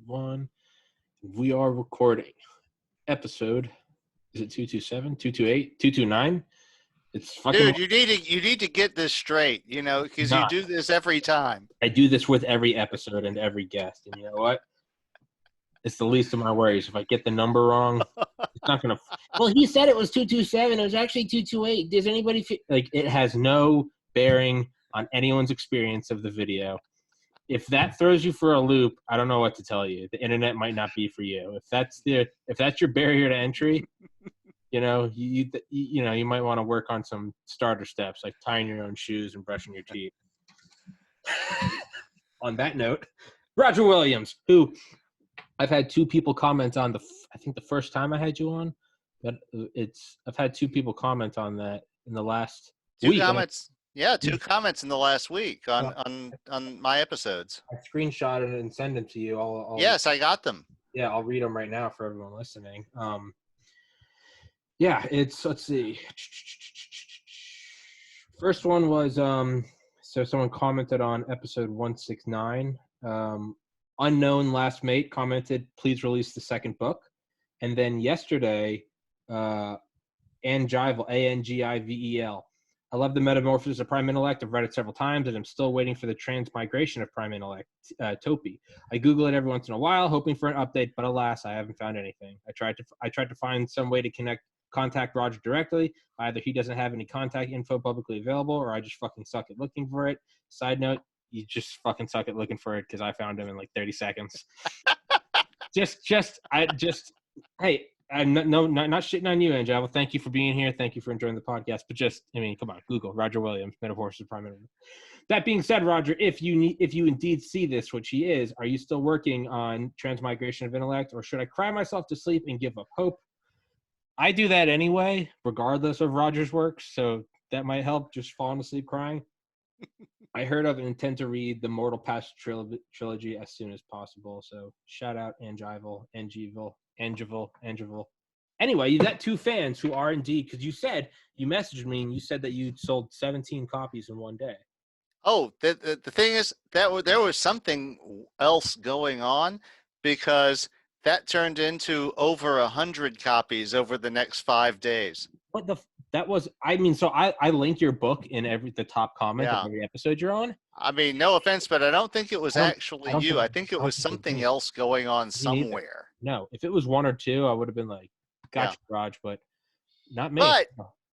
1. We are recording episode, is it 227, 228, 229? It's fucking... Dude, you need to get this straight, because you not. do this every time. I do this with every episode and every guest, and you know what? It's the least of my worries. If I get the number wrong, it's not going to... Well, he said it was 227. It was actually 228. Does anybody feel... Like, it has no bearing on anyone's experience of the video. If that throws you for a loop, I don't know what to tell you. The internet might not be for you. If that's your barrier to entry, you might want to work on some starter steps, like tying your own shoes and brushing your teeth. On that note, Roger Williams, who I've had two people comment on I think the first time I had you on, but I've had two people comment on that in the last week. Comments. Yeah, two comments in the last week on my episodes. I screenshotted it and sent them to you. Yes, I got them. Yeah, I'll read them right now for everyone listening. Let's see. First one was so someone commented on episode 169. Unknown Last Mate commented, please release the second book. And then yesterday, Angivel, Angivel. I love the metamorphosis of Prime Intellect. I've read it several times, and I'm still waiting for the transmigration of Prime Intellect, Topi. I Google it every once in a while, hoping for an update, but alas, I haven't found anything. I tried to find some way to contact Roger directly. Either he doesn't have any contact info publicly available, or I just fucking suck at looking for it. Side note, you just fucking suck at looking for it because I found him in like 30 seconds. Hey, I'm not shitting on you, Angel. Thank you for being here. Thank you for enjoying the podcast. But come on, Google Roger Williams, Metamorphosis of Prime Intellect. That being said, Roger, if you indeed see this, which he is, are you still working on transmigration of intellect, or should I cry myself to sleep and give up hope? I do that anyway, regardless of Roger's work, so that might help. Just falling asleep crying. I heard of and intend to read the Mortal Past trilogy as soon as possible. So shout out Angivel. Anyway, you got two fans who are indeed, because you messaged me and you said that you'd sold 17 copies in one day. Oh, the thing is that there was something else going on, because that turned into over 100 copies over the next 5 days. So I link your book in the top comment of every episode you're on. I mean, no offense, but I don't think it was actually you. I think it was something else going on somewhere. No, if it was one or two, I would have been like, gotcha, Raj, but not me.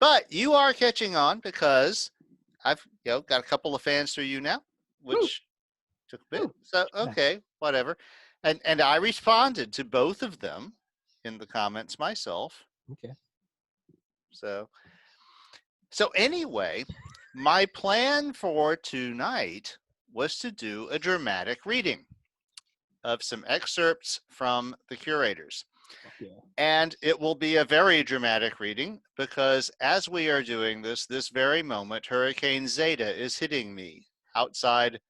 But you are catching on, because I've got a couple of fans through you now, which took a bit. So, okay, whatever. And I responded to both of them in the comments myself. Okay. So anyway, my plan for tonight was to do a dramatic reading of some excerpts from the curators. Okay. And it will be a very dramatic reading, because as we are doing this very moment, Hurricane Zeta is hitting me outside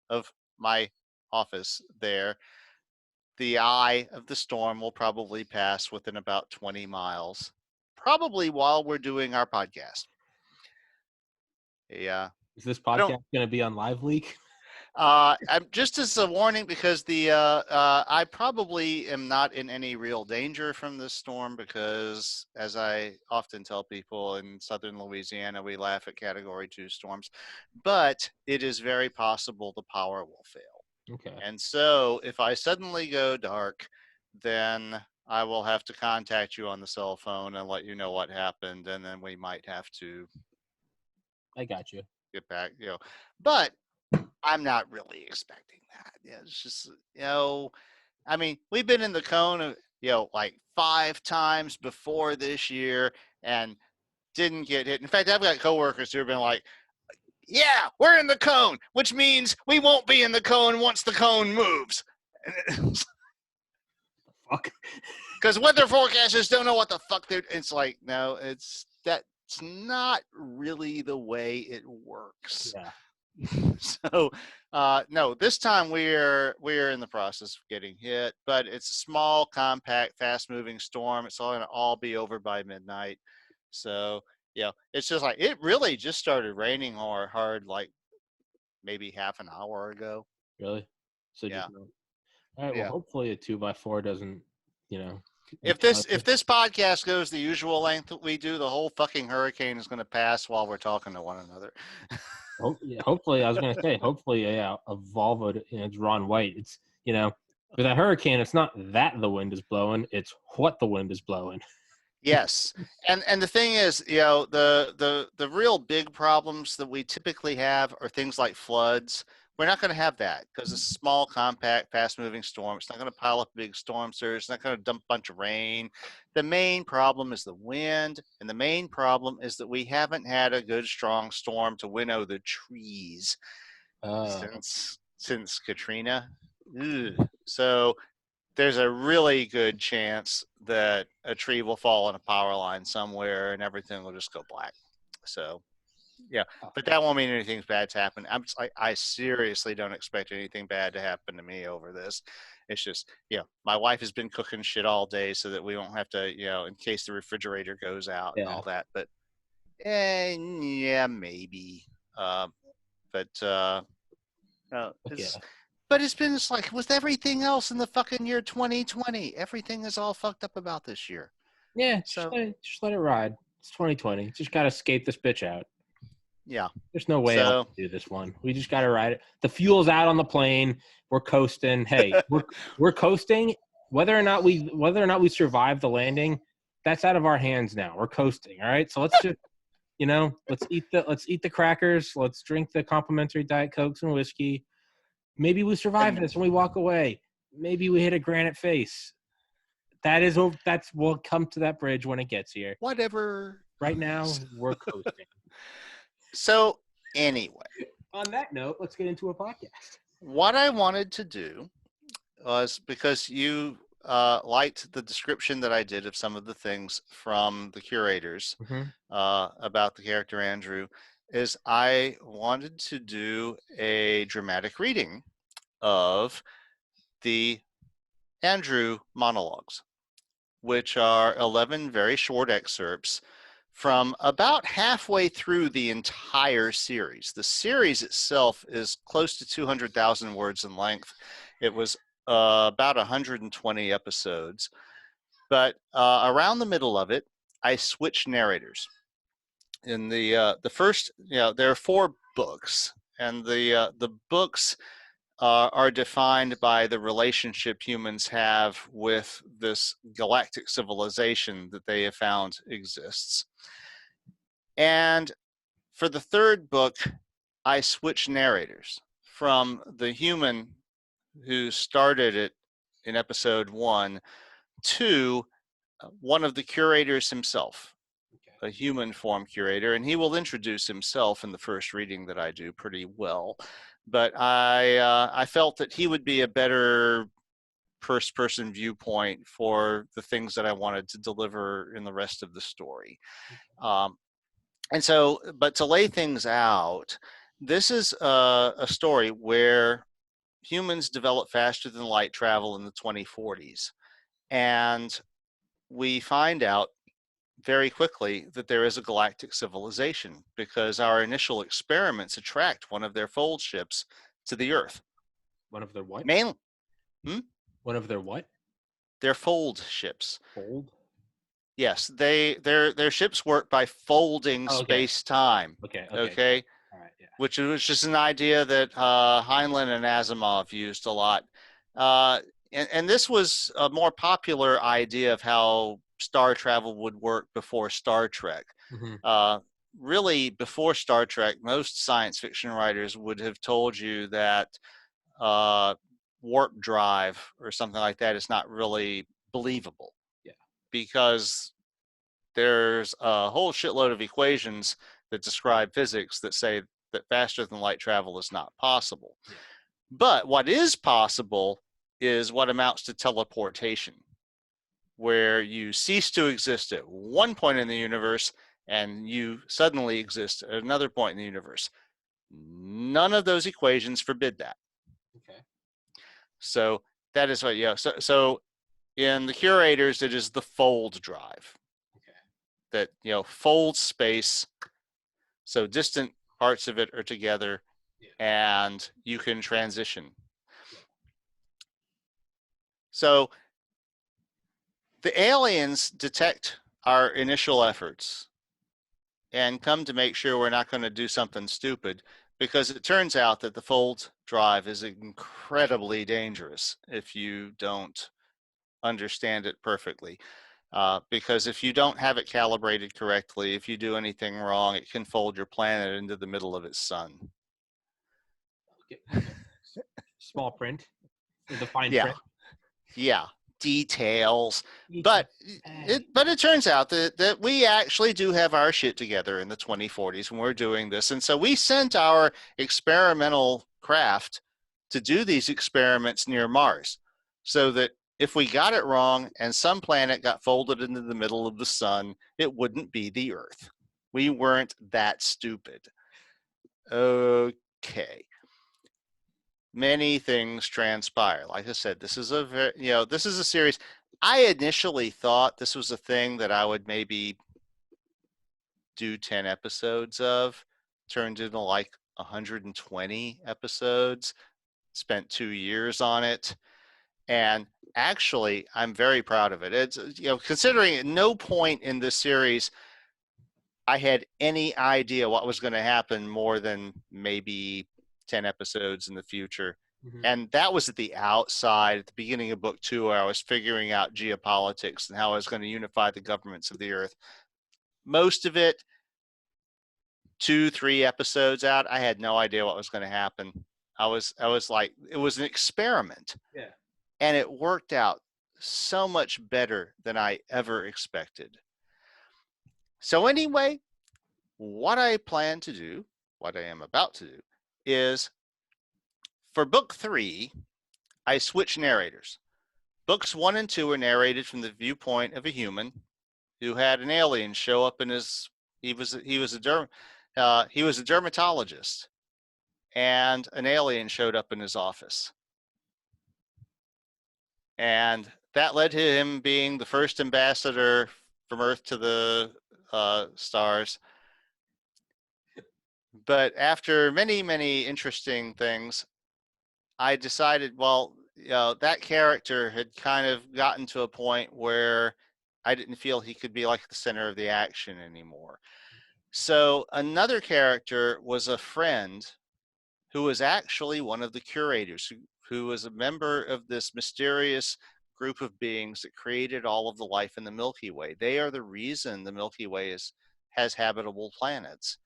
of my office there. The eye of the storm will probably pass within about 20 miles, probably while we're doing our podcast. Yeah. Is this podcast going to be on Live Leak? I'm just as a warning, because I probably am not in any real danger from this storm, because as I often tell people, in southern Louisiana, we laugh at Category 2 storms, but it is very possible the power will fail. Okay. And so if I suddenly go dark, then I will have to contact you on the cell phone and let you know what happened, and then we might have to. I got you. Get back, but I'm not really expecting that. Yeah, it's just, I mean, we've been in the cone, like 5 times before this year and didn't get hit. In fact, I've got coworkers who have been like, yeah, we're in the cone, which means we won't be in the cone once the cone moves. Fuck. Because weather forecasters don't know what the fuck they're. It's like, no, that's not really the way it works. Yeah. So, no, this time we're in the process of getting hit, but it's a small, compact, fast-moving storm. It's all going to all be over by midnight. So, it's just like, it really just started raining hard, like maybe half an hour ago. Really? So yeah. All right. Well, Yeah. hopefully a 2x4 doesn't, you know. If this podcast goes the usual length that we do, the whole fucking hurricane is going to pass while we're talking to one another. Hopefully, I was gonna say, hopefully, a Volvo, it's Ron White. It's with a hurricane, it's not that the wind is blowing; it's what the wind is blowing. Yes, and the thing is, the real big problems that we typically have are things like floods. We're not going to have that because it's a small, compact, fast-moving storm. It's not going to pile up a big storm surge. It's not going to dump a bunch of rain. The main problem is the wind, and the main problem is that we haven't had a good, strong storm to winnow the trees since Katrina. Ugh. So there's a really good chance that a tree will fall on a power line somewhere and everything will just go black. So, yeah, but that won't mean anything bad's happen. I seriously don't expect anything bad to happen to me over this. It's just, my wife has been cooking shit all day so that we won't have to, in case the refrigerator goes out and all that. But, yeah, maybe. But it's been just like with everything else in the fucking year 2020. Everything is all fucked up about this year. Yeah, just let it ride. It's 2020. Just gotta skate this bitch out. Yeah. There's no way else to do this one. We just gotta ride it. The fuel's out on the plane. We're coasting. Hey, we're coasting. Whether or not we survive the landing, that's out of our hands now. We're coasting. All right. So let's just let's eat the crackers. Let's drink the complimentary Diet Cokes and whiskey. Maybe we survive this and we walk away. Maybe we hit a granite face. We'll come to that bridge when it gets here. Whatever. Right now, we're coasting. So, anyway. On that note, let's get into a podcast. What I wanted to do was, because you liked the description that I did of some of the things from the curators about the character Andrew, is I wanted to do a dramatic reading of the Andrew monologues, which are 11 very short excerpts from about halfway through the entire series. The series itself is close to 200,000 words in length. It was about 120 episodes. But around the middle of it, I switched narrators. In the first, there are 4 books, and the books are defined by the relationship humans have with this galactic civilization that they have found exists. And for the 3rd book, I switched narrators from the human who started it in episode 1 to one of the curators himself, a human form curator, and he will introduce himself in the first reading that I do pretty well. But I felt that he would be a better first-person viewpoint for the things that I wanted to deliver in the rest of the story. And so, but to lay things out, this is a story where humans develop faster than light travel in the 2040s. And we find out very quickly that there is a galactic civilization because our initial experiments attract one of their fold ships to the Earth. One of their what? Mainly. One of their what? Their fold ships. Fold? Yes, their ships work by folding space-time. Okay. All right, yeah. Which was just an idea that Heinlein and Asimov used a lot. And this was a more popular idea of how star travel would work before Star Trek. Really, before Star Trek, most science fiction writers would have told you that warp drive or something like that is not really believable. Because there's a whole shitload of equations that describe physics that say that faster than light travel is not possible. But what is possible is what amounts to teleportation, where you cease to exist at one point in the universe and you suddenly exist at another point in the universe. None of those equations forbid that. So that is what, so in the curators, it is the fold drive that, folds space. So distant parts of it are together and you can transition. So the aliens detect our initial efforts and come to make sure we're not going to do something stupid, because it turns out that the fold drive is incredibly dangerous if you don't understand it perfectly. Because if you don't have it calibrated correctly, if you do anything wrong, it can fold your planet into the middle of its sun. Okay. Small print, the fine Yeah, print. yeah, details. But it turns out that we actually do have our shit together in the 2040s when we're doing this. And so we sent our experimental craft to do these experiments near Mars, so that if we got it wrong and some planet got folded into the middle of the sun, it wouldn't be the Earth. We weren't that stupid. Okay. Many things transpire. Like I said, this is this is a series. I initially thought this was a thing that I would maybe do 10 episodes of. Turned into like 120 episodes. Spent 2 years on it. And actually, I'm very proud of it. It's, considering at no point in this series I had any idea what was going to happen more than maybe 10 episodes in the future. Mm-hmm. And that was at the outside, at the beginning of book 2, where I was figuring out geopolitics and how I was going to unify the governments of the earth. Most of it, 2-3 episodes out, I had no idea what was going to happen. I was like, it was an experiment. Yeah. And it worked out so much better than I ever expected. So anyway, what I plan to do, what I am about to do, is for book 3, I switch narrators. Books 1 and 2 are narrated from the viewpoint of a human who had an alien show up in his. He was a dermatologist, and an alien showed up in his office, and that led to him being the first ambassador from Earth to the stars. But after many, many interesting things, I decided, well, that character had kind of gotten to a point where I didn't feel he could be like the center of the action anymore. So another character was a friend who was actually one of the curators, who was a member of this mysterious group of beings that created all of the life in the Milky Way. They are the reason the Milky Way has habitable planets.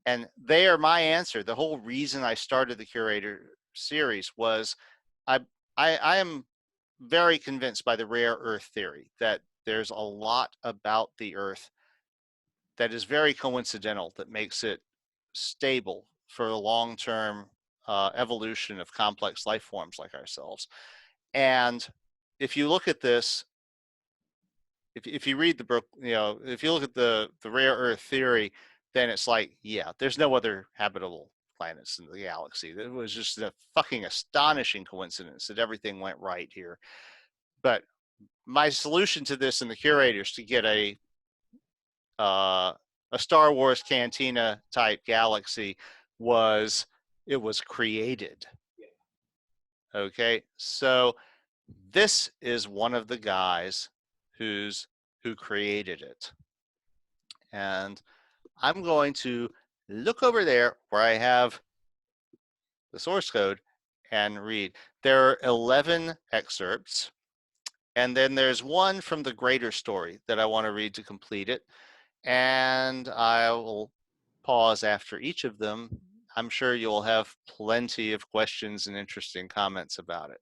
And they are my answer. The whole reason I started the Curator series was I am very convinced by the rare earth theory that there's a lot about the earth that is very coincidental that makes it stable for the long-term evolution of complex life forms like ourselves. And if you look at this, if you read the book, if you look at the rare earth theory, then it's like, yeah, there's no other habitable planets in the galaxy. It was just a fucking astonishing coincidence that everything went right here. But my solution to this in the Curators to get a Star Wars Cantina type galaxy was, it was created. Okay, so this is one of the guys who created it. And I'm going to look over there where I have the source code and read. There are 11 excerpts, and then there's one from the greater story that I want to read to complete it. And I will pause after each of them. I'm sure you'll have plenty of questions and interesting comments about it.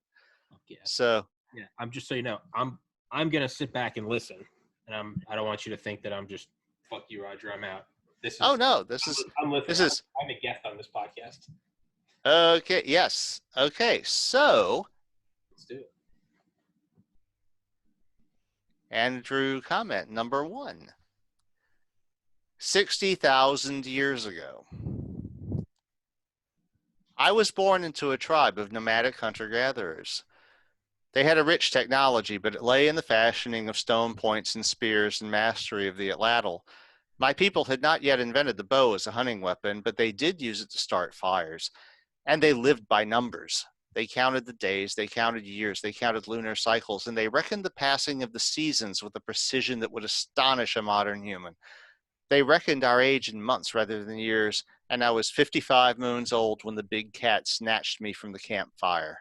Yeah. So yeah, I'm just so you know, I'm gonna sit back and listen, and I don't want you to think that I'm just fuck you, Roger. I'm out. This is. Oh no, I'm listening. I'm a guest on this podcast. Okay. Yes. Okay. So let's do it. Andrew comment number 1. 60,000 years ago, I was born into a tribe of nomadic hunter-gatherers. They had a rich technology, but it lay in the fashioning of stone points and spears and mastery of the atlatl. My people had not yet invented the bow as a hunting weapon, but they did use it to start fires, and they lived by numbers. They counted the days, they counted years, they counted lunar cycles, and they reckoned the passing of the seasons with a precision that would astonish a modern human. They reckoned our age in months rather than years, and I was 55 moons old when the big cat snatched me from the campfire.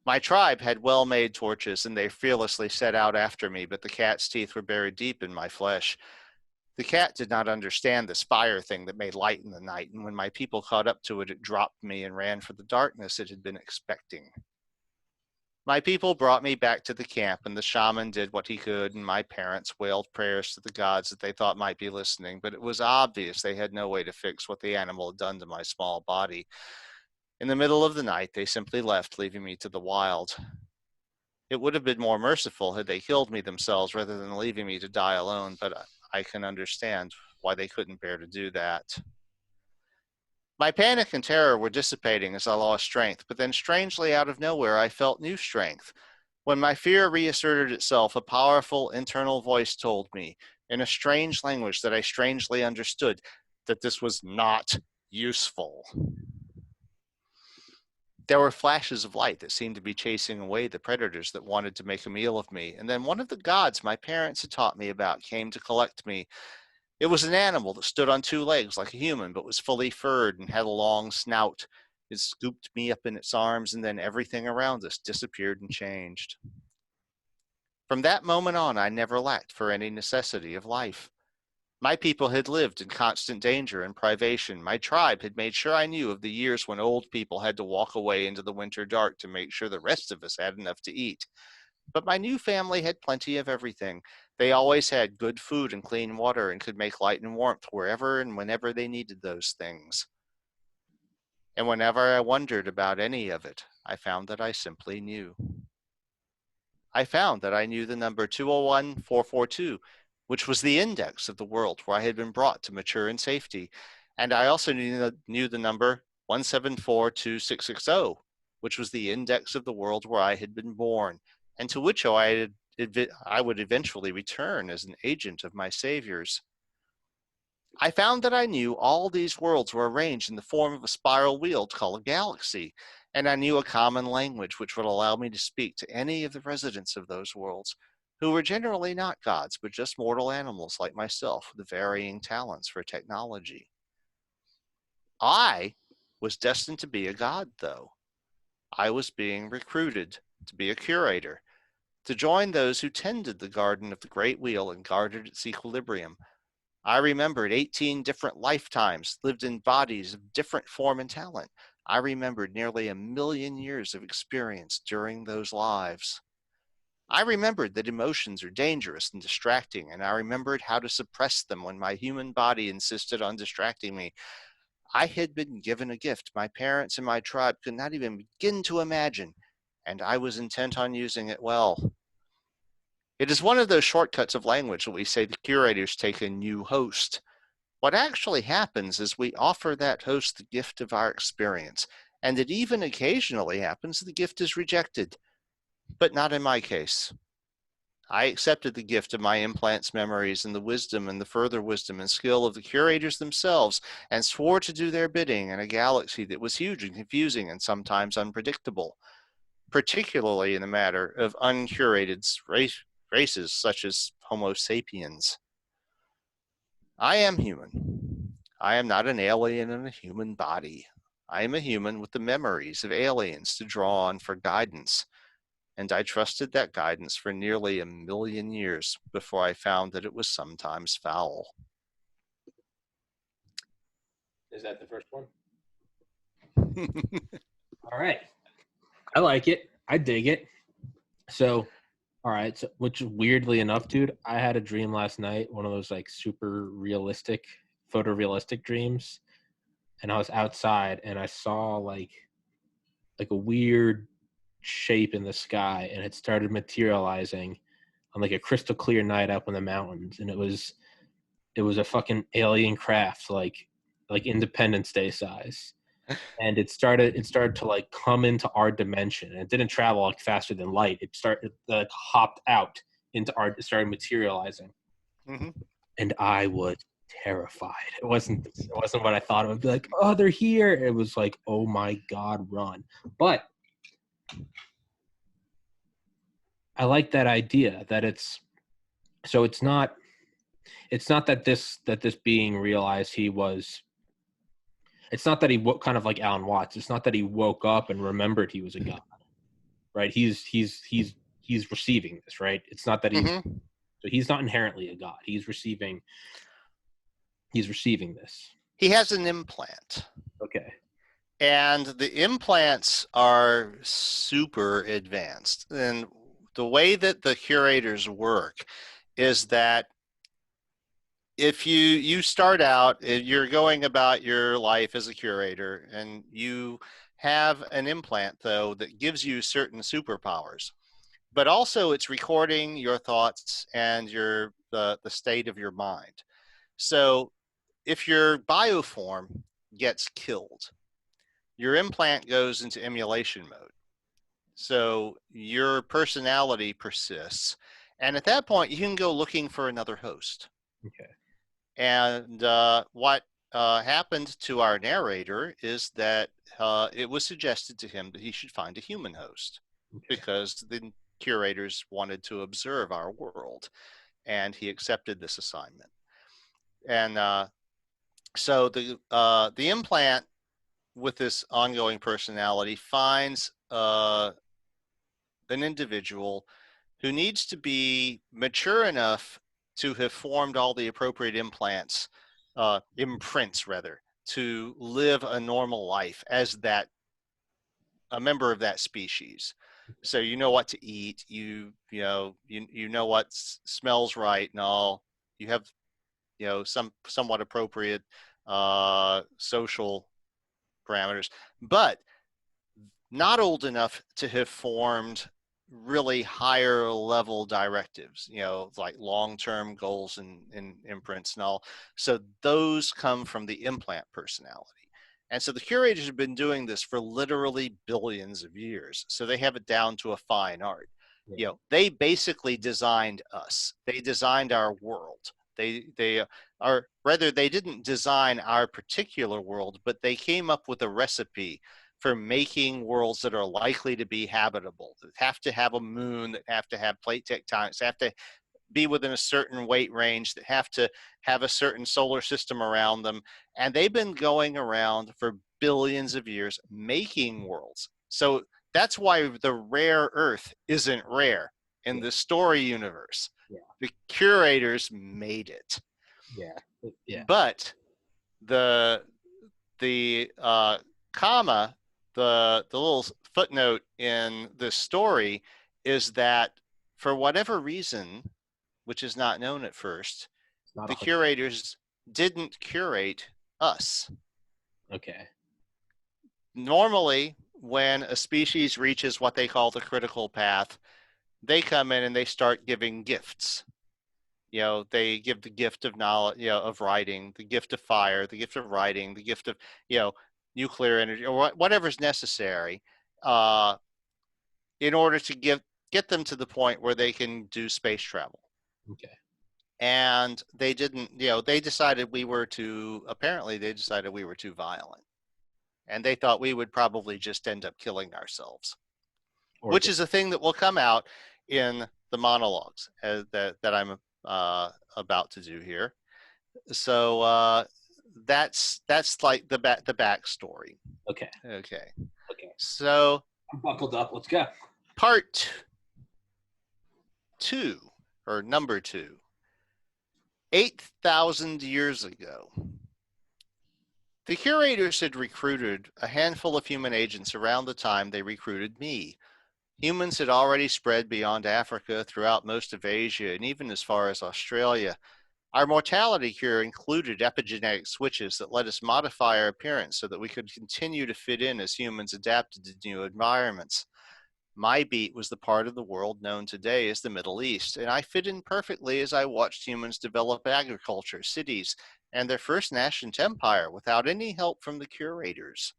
My tribe had well-made torches, and they fearlessly set out after me, but the cat's teeth were buried deep in my flesh. The cat did not understand this fire thing that made light in the night, and when my people caught up to it, it dropped me and ran for the darkness it had been expecting. My people brought me back to the camp, and the shaman did what he could, and my parents wailed prayers to the gods that they thought might be listening, but it was obvious they had no way to fix what the animal had done to my small body. In the middle of the night, they simply left, leaving me to the wild. It would have been more merciful had they killed me themselves rather than leaving me to die alone, but I can understand why they couldn't bear to do that. My panic and terror were dissipating as I lost strength, but then strangely out of nowhere I felt new strength. When my fear reasserted itself, a powerful internal voice told me, in a strange language that I strangely understood, that this was not useful. There were flashes of light that seemed to be chasing away the predators that wanted to make a meal of me, and then one of the gods my parents had taught me about came to collect me. It was an animal that stood on two legs like a human, but was fully furred and had a long snout. It scooped me up in its arms, and then everything around us disappeared and changed. From that moment on, I never lacked for any necessity of life. My people had lived in constant danger and privation. My tribe had made sure I knew of the years when old people had to walk away into the winter dark to make sure the rest of us had enough to eat. But my new family had plenty of everything. They always had good food and clean water and could make light and warmth wherever and whenever they needed those things. And whenever I wondered about any of it, I found that I simply knew. I found that I knew the number 201442, which was the index of the world where I had been brought to mature in safety. And I also knew the number 1742660, which was the index of the world where I had been born, and to which I would eventually return as an agent of my saviors. I found that I knew all these worlds were arranged in the form of a spiral wheel called a galaxy, and I knew a common language which would allow me to speak to any of the residents of those worlds, who were generally not gods, but just mortal animals like myself with varying talents for technology. I was destined to be a god, though. I was being recruited to be a curator, to join those who tended the garden of the Great Wheel and guarded its equilibrium. I remembered 18 different lifetimes, lived in bodies of different form and talent. I remembered nearly 1,000,000 years of experience during those lives. I remembered that emotions are dangerous and distracting, and I remembered how to suppress them when my human body insisted on distracting me. I had been given a gift my parents and my tribe could not even begin to imagine, and I was intent on using it well. It is one of those shortcuts of language that we say the curators take a new host. What actually happens is we offer that host the gift of our experience, and it even occasionally happens the gift is rejected, but not in my case. I accepted the gift of my implants' memories and the wisdom and the further wisdom and skill of the curators themselves, and swore to do their bidding in a galaxy that was huge and confusing and sometimes unpredictable, particularly in the matter of uncurated races such as Homo sapiens. I am human. I am not an alien in a human body. I am a human with the memories of aliens to draw on for guidance, and I trusted that guidance for nearly 1,000,000 years before I found that it was sometimes foul. Is that the first one? All right. I like it. I dig it. So, all right. So, which weirdly enough, dude, I had a dream last night, one of those like super realistic, photorealistic dreams. And I was outside and I saw like a weird shape in the sky, and it started materializing on like a crystal clear night up in the mountains. And it was a fucking alien craft, like Independence Day size. And it started to like come into our dimension, and it didn't travel like faster than light. It hopped out into it started materializing. Mm-hmm. And I was terrified. It wasn't what I thought it would be like, oh, they're here. It was like, oh my God, run. But I like that idea that it's not that this being realized he was, it's not that he kind of like Alan Watts. It's not that he woke up and remembered he was a god, right? He's receiving this, right? It's not that so he's not inherently a god. He's receiving this. He has an implant. Okay. And the implants are super advanced. And the way that the curators work is that if you start out, you're going about your life as a curator, and you have an implant, though, that gives you certain superpowers. But also it's recording your thoughts and the state of your mind. So if your bioform gets killed, your implant goes into emulation mode. So your personality persists. And at that point, you can go looking for another host. Okay. And what happened to our narrator is that it was suggested to him that he should find a human host, because the curators wanted to observe our world. And he accepted this assignment. And so the implant, with this ongoing personality, finds an individual who needs to be mature enough to have formed all the appropriate imprints rather, to live a normal life as a member of that species. So you know what to eat, you know what smells right and all. You have some somewhat appropriate social parameters, but not old enough to have formed really higher level directives, like long-term goals and imprints and all. So those come from the implant personality. And so the curators have been doing this for literally billions of years. So they have it down to a fine art. Yeah. They basically designed us. They designed our world. They didn't design our particular world, but they came up with a recipe for making worlds that are likely to be habitable, that have to have a moon, that have to have plate tectonics, have to be within a certain weight range, that have to have a certain solar system around them. And they've been going around for billions of years making worlds. So that's why the rare Earth isn't rare in the story universe. Yeah. The curators made it. Yeah. Yeah. But the comma, the little footnote in this story is that for whatever reason, which is not known at first, the curators didn't curate us. Okay. Normally, when a species reaches what they call the critical path, they come in and they start giving gifts. They give the gift of knowledge, of writing, the gift of fire, the gift of writing, the gift of, nuclear energy, or whatever's necessary in order to get them to the point where they can do space travel. Okay. And they didn't, they decided we were too violent. And they thought we would probably just end up killing ourselves, which is a thing that will come out in the monologues that I'm about to do here. So that's like the backstory. Okay. So I'm buckled up. Let's go. Part 2, or number 2. 8,000 years ago, the curators had recruited a handful of human agents around the time they recruited me. Humans had already spread beyond Africa, throughout most of Asia, and even as far as Australia. Our mortality cure included epigenetic switches that let us modify our appearance so that we could continue to fit in as humans adapted to new environments. My beat was the part of the world known today as the Middle East, and I fit in perfectly as I watched humans develop agriculture, cities, and their first nascent empire without any help from the curators.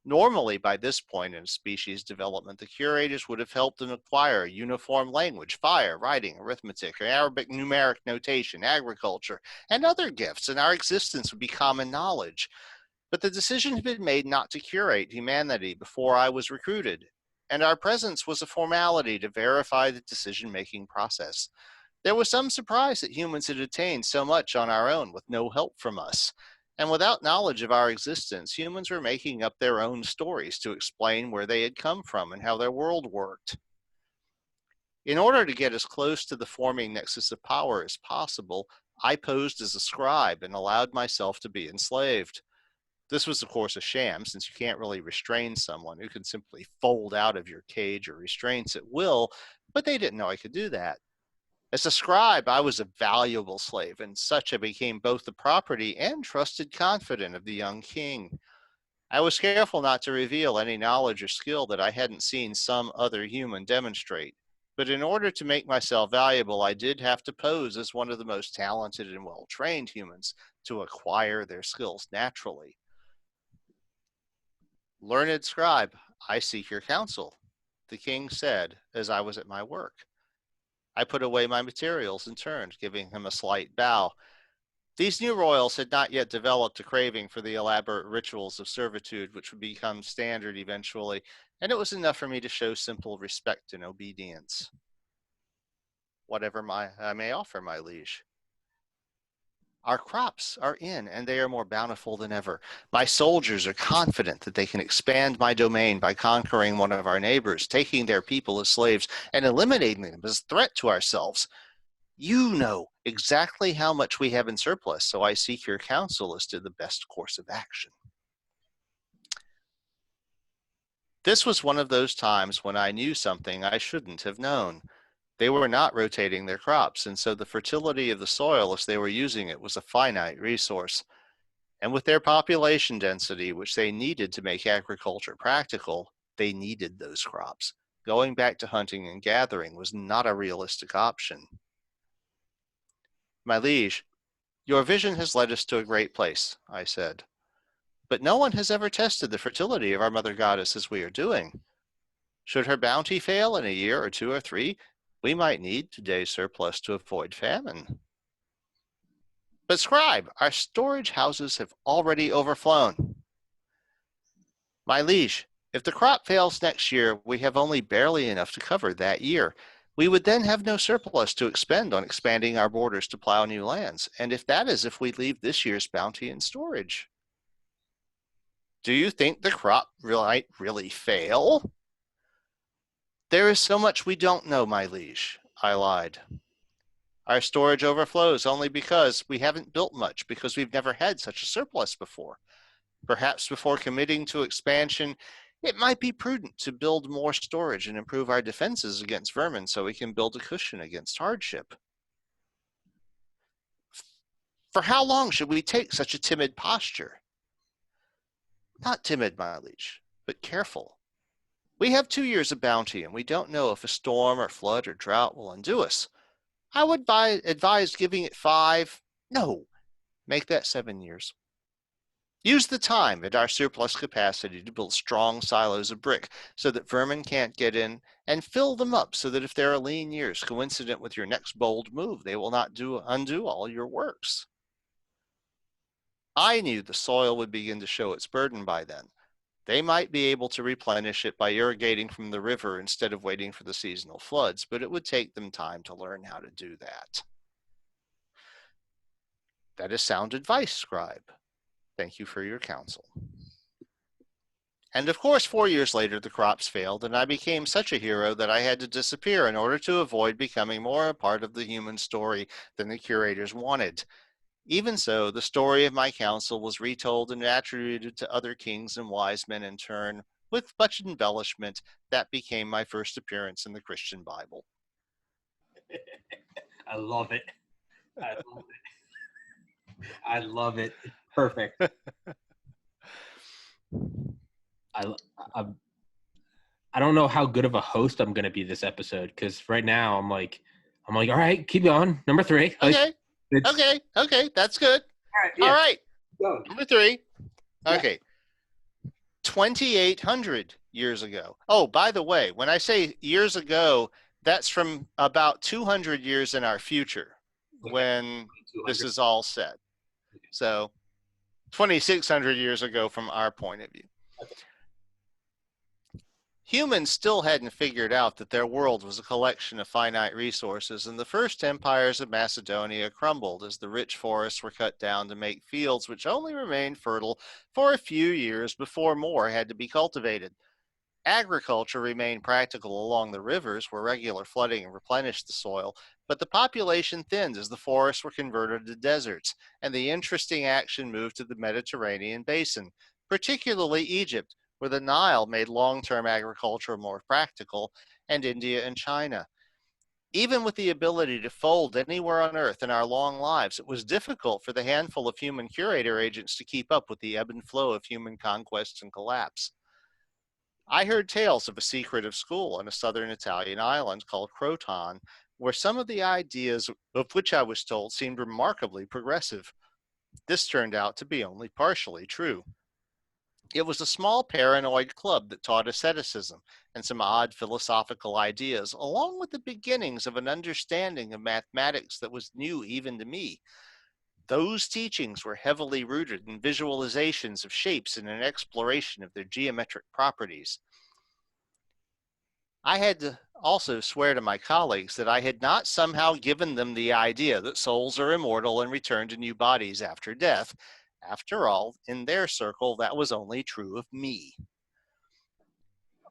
Normally, by this point in species development, the curators would have helped them acquire a uniform language, fire, writing, arithmetic, Arabic numeric notation, agriculture, and other gifts, and our existence would be common knowledge. But the decision had been made not to curate humanity before I was recruited, and our presence was a formality to verify the decision-making process. There was some surprise that humans had attained so much on our own with no help from us. And without knowledge of our existence, humans were making up their own stories to explain where they had come from and how their world worked. In order to get as close to the forming nexus of power as possible, I posed as a scribe and allowed myself to be enslaved. This was, of course, a sham, since you can't really restrain someone who can simply fold out of your cage or restraints at will, but they didn't know I could do that. As a scribe, I was a valuable slave, and such I became both the property and trusted confidant of the young king. I was careful not to reveal any knowledge or skill that I hadn't seen some other human demonstrate. But in order to make myself valuable, I did have to pose as one of the most talented and well-trained humans to acquire their skills naturally. "Learned scribe, I seek your counsel," the king said as I was at my work. I put away my materials and turned, giving him a slight bow. These new royals had not yet developed a craving for the elaborate rituals of servitude which would become standard eventually, and it was enough for me to show simple respect and obedience. "Whatever I may offer, my liege." "Our crops are in, and they are more bountiful than ever. My soldiers are confident that they can expand my domain by conquering one of our neighbors, taking their people as slaves, and eliminating them as a threat to ourselves. You know exactly how much we have in surplus, so I seek your counsel as to the best course of action." This was one of those times when I knew something I shouldn't have known. They were not rotating their crops, and so the fertility of the soil as they were using it was a finite resource. And with their population density, which they needed to make agriculture practical, they needed those crops. Going back to hunting and gathering was not a realistic option. "My liege, your vision has led us to a great place," I said. "But no one has ever tested the fertility of our mother goddess as we are doing. Should her bounty fail in a year or 2 or 3, we might need today's surplus to avoid famine." "But scribe, our storage houses have already overflown." "My liege, if the crop fails next year, we have only barely enough to cover that year. We would then have no surplus to expend on expanding our borders to plow new lands, and if we leave this year's bounty in storage." "Do you think the crop might really fail?" "There is so much we don't know, my liege," I lied. "Our storage overflows only because we haven't built much, because we've never had such a surplus before. Perhaps before committing to expansion, it might be prudent to build more storage and improve our defenses against vermin so we can build a cushion against hardship." "For how long should we take such a timid posture?" "Not timid, my liege, but careful. We have 2 years of bounty, and we don't know if a storm or flood or drought will undo us. I would advise giving it 5, no, make that 7 years. Use the time and our surplus capacity to build strong silos of brick so that vermin can't get in, and fill them up so that if there are lean years coincident with your next bold move, they will not undo all your works." I knew the soil would begin to show its burden by then. They might be able to replenish it by irrigating from the river instead of waiting for the seasonal floods, but it would take them time to learn how to do that. "That is sound advice, scribe. Thank you for your counsel." And of course, 4 years later, the crops failed, and I became such a hero that I had to disappear in order to avoid becoming more a part of the human story than the curators wanted. Even so, the story of my counsel was retold and attributed to other kings and wise men in turn, with much embellishment. That became my first appearance in the Christian Bible. I love it. I love it. I love it. Perfect. I don't know how good of a host I'm going to be this episode, because right now I'm like, all right, keep going. Number 3. Okay. Okay. That's good. All right. Yeah. All right. Go. Number 3. Okay. 2,800 years ago. Oh, by the way, when I say years ago, that's from about 200 years in our future when this is all said. So 2,600 years ago from our point of view. Humans still hadn't figured out that their world was a collection of finite resources, and the first empires of Macedonia crumbled as the rich forests were cut down to make fields which only remained fertile for a few years before more had to be cultivated. Agriculture remained practical along the rivers where regular flooding replenished the soil, but the population thinned as the forests were converted to deserts, and the interesting action moved to the Mediterranean basin, particularly Egypt, where the Nile made long-term agriculture more practical, and India and China. Even with the ability to fold anywhere on Earth in our long lives, it was difficult for the handful of human curator agents to keep up with the ebb and flow of human conquest and collapse. I heard tales of a secretive school on a southern Italian island called Croton, where some of the ideas of which I was told seemed remarkably progressive. This turned out to be only partially true. It was a small paranoid club that taught asceticism and some odd philosophical ideas, along with the beginnings of an understanding of mathematics that was new even to me. Those teachings were heavily rooted in visualizations of shapes and an exploration of their geometric properties. I had to also swear to my colleagues that I had not somehow given them the idea that souls are immortal and return to new bodies after death. After all, in their circle, that was only true of me.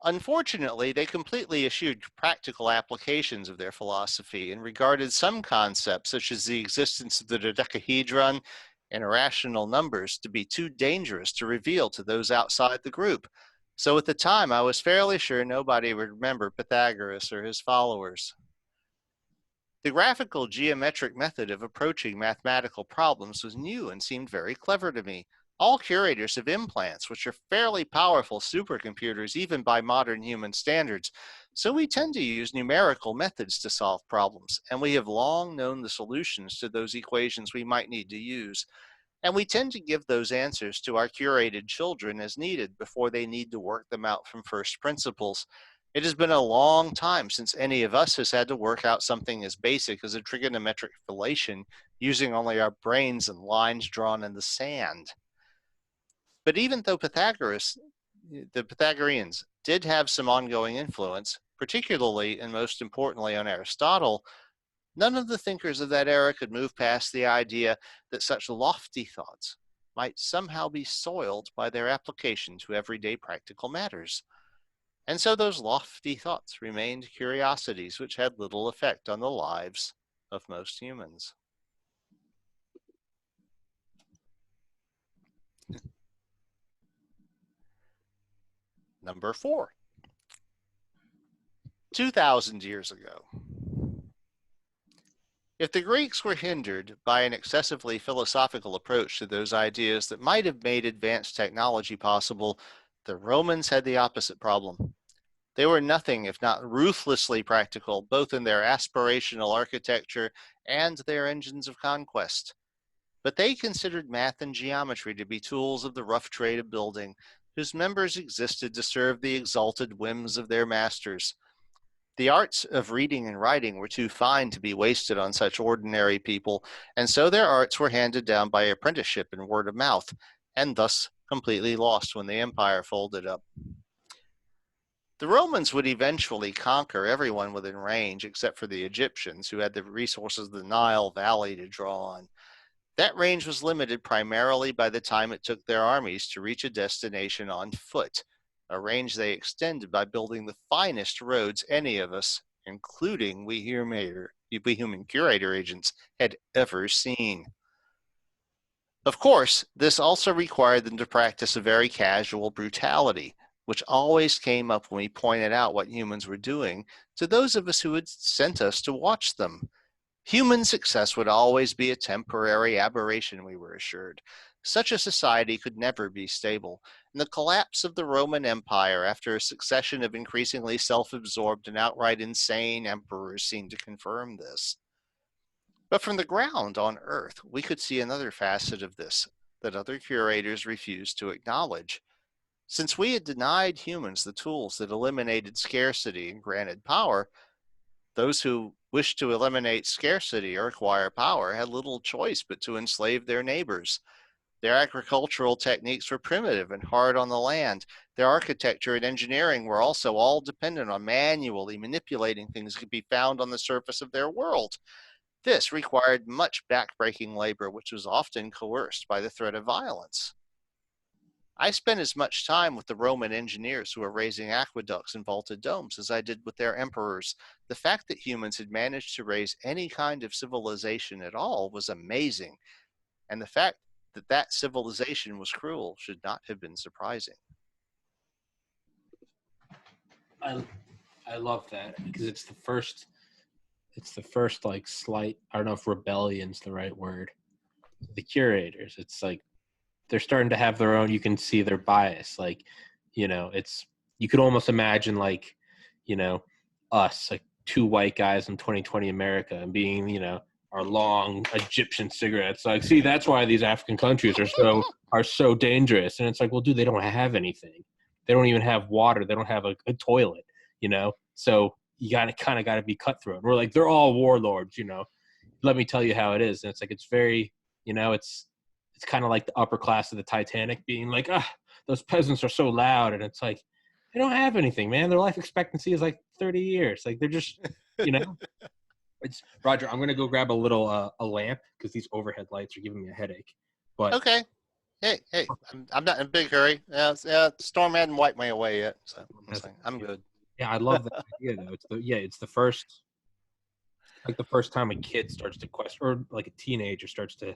Unfortunately, they completely eschewed practical applications of their philosophy and regarded some concepts, such as the existence of the dodecahedron and irrational numbers, to be too dangerous to reveal to those outside the group. So at the time, I was fairly sure nobody would remember Pythagoras or his followers. The graphical geometric method of approaching mathematical problems was new and seemed very clever to me. All curators have implants, which are fairly powerful supercomputers even by modern human standards, so we tend to use numerical methods to solve problems, and we have long known the solutions to those equations we might need to use. And we tend to give those answers to our curated children as needed before they need to work them out from first principles. It has been a long time since any of us has had to work out something as basic as a trigonometric relation using only our brains and lines drawn in the sand. But even though the Pythagoreans did have some ongoing influence, particularly and most importantly on Aristotle, none of the thinkers of that era could move past the idea that such lofty thoughts might somehow be soiled by their application to everyday practical matters. And so those lofty thoughts remained curiosities which had little effect on the lives of most humans. Number 4. 2,000 years ago. If the Greeks were hindered by an excessively philosophical approach to those ideas that might have made advanced technology possible, the Romans had the opposite problem. They were nothing if not ruthlessly practical, both in their aspirational architecture and their engines of conquest. But they considered math and geometry to be tools of the rough trade of building, whose members existed to serve the exalted whims of their masters. The arts of reading and writing were too fine to be wasted on such ordinary people, and so their arts were handed down by apprenticeship and word of mouth, and thus completely lost when the empire folded up. The Romans would eventually conquer everyone within range except for the Egyptians, who had the resources of the Nile Valley to draw on. That range was limited primarily by the time it took their armies to reach a destination on foot, a range they extended by building the finest roads any of us, including we human curator agents, had ever seen. Of course, this also required them to practice a very casual brutality, which always came up when we pointed out what humans were doing to those of us who had sent us to watch them. Human success would always be a temporary aberration, we were assured. Such a society could never be stable, and the collapse of the Roman Empire after a succession of increasingly self-absorbed and outright insane emperors seemed to confirm this. But from the ground on Earth, we could see another facet of this that other curators refused to acknowledge. Since we had denied humans the tools that eliminated scarcity and granted power, those who wished to eliminate scarcity or acquire power had little choice but to enslave their neighbors. Their agricultural techniques were primitive and hard on the land. Their architecture and engineering were also all dependent on manually manipulating things that could be found on the surface of their world. This required much backbreaking labor, which was often coerced by the threat of violence. I spent as much time with the Roman engineers who were raising aqueducts and vaulted domes as I did with their emperors. The fact that humans had managed to raise any kind of civilization at all was amazing, and the fact that that civilization was cruel should not have been surprising. I love that because it's the first like slight, I don't know if rebellion's the right word. The curators, it's like they're starting to have their own, you can see their bias. Like, it's, you could almost imagine like, us, like two white guys in 2020 America and being, our long Egyptian cigarettes. Like, see, that's why these African countries are so dangerous. And it's like, well, dude, they don't have anything. They don't even have water. They don't have a toilet, So you got to be cutthroat. We're like, they're all warlords, Let me tell you how it is. And it's like, it's very, it's kind of like the upper class of the Titanic being like, those peasants are so loud. And it's like, they don't have anything, man. Their life expectancy is like 30 years. Like, they're just, It's Roger, I'm going to go grab a little a lamp because these overhead lights are giving me a headache. But Okay. Hey, I'm not in a big hurry. Storm hadn't wiped me away yet, so I'm good. Yeah, I love that idea, though. It's the first time a kid starts to question, or like a teenager starts to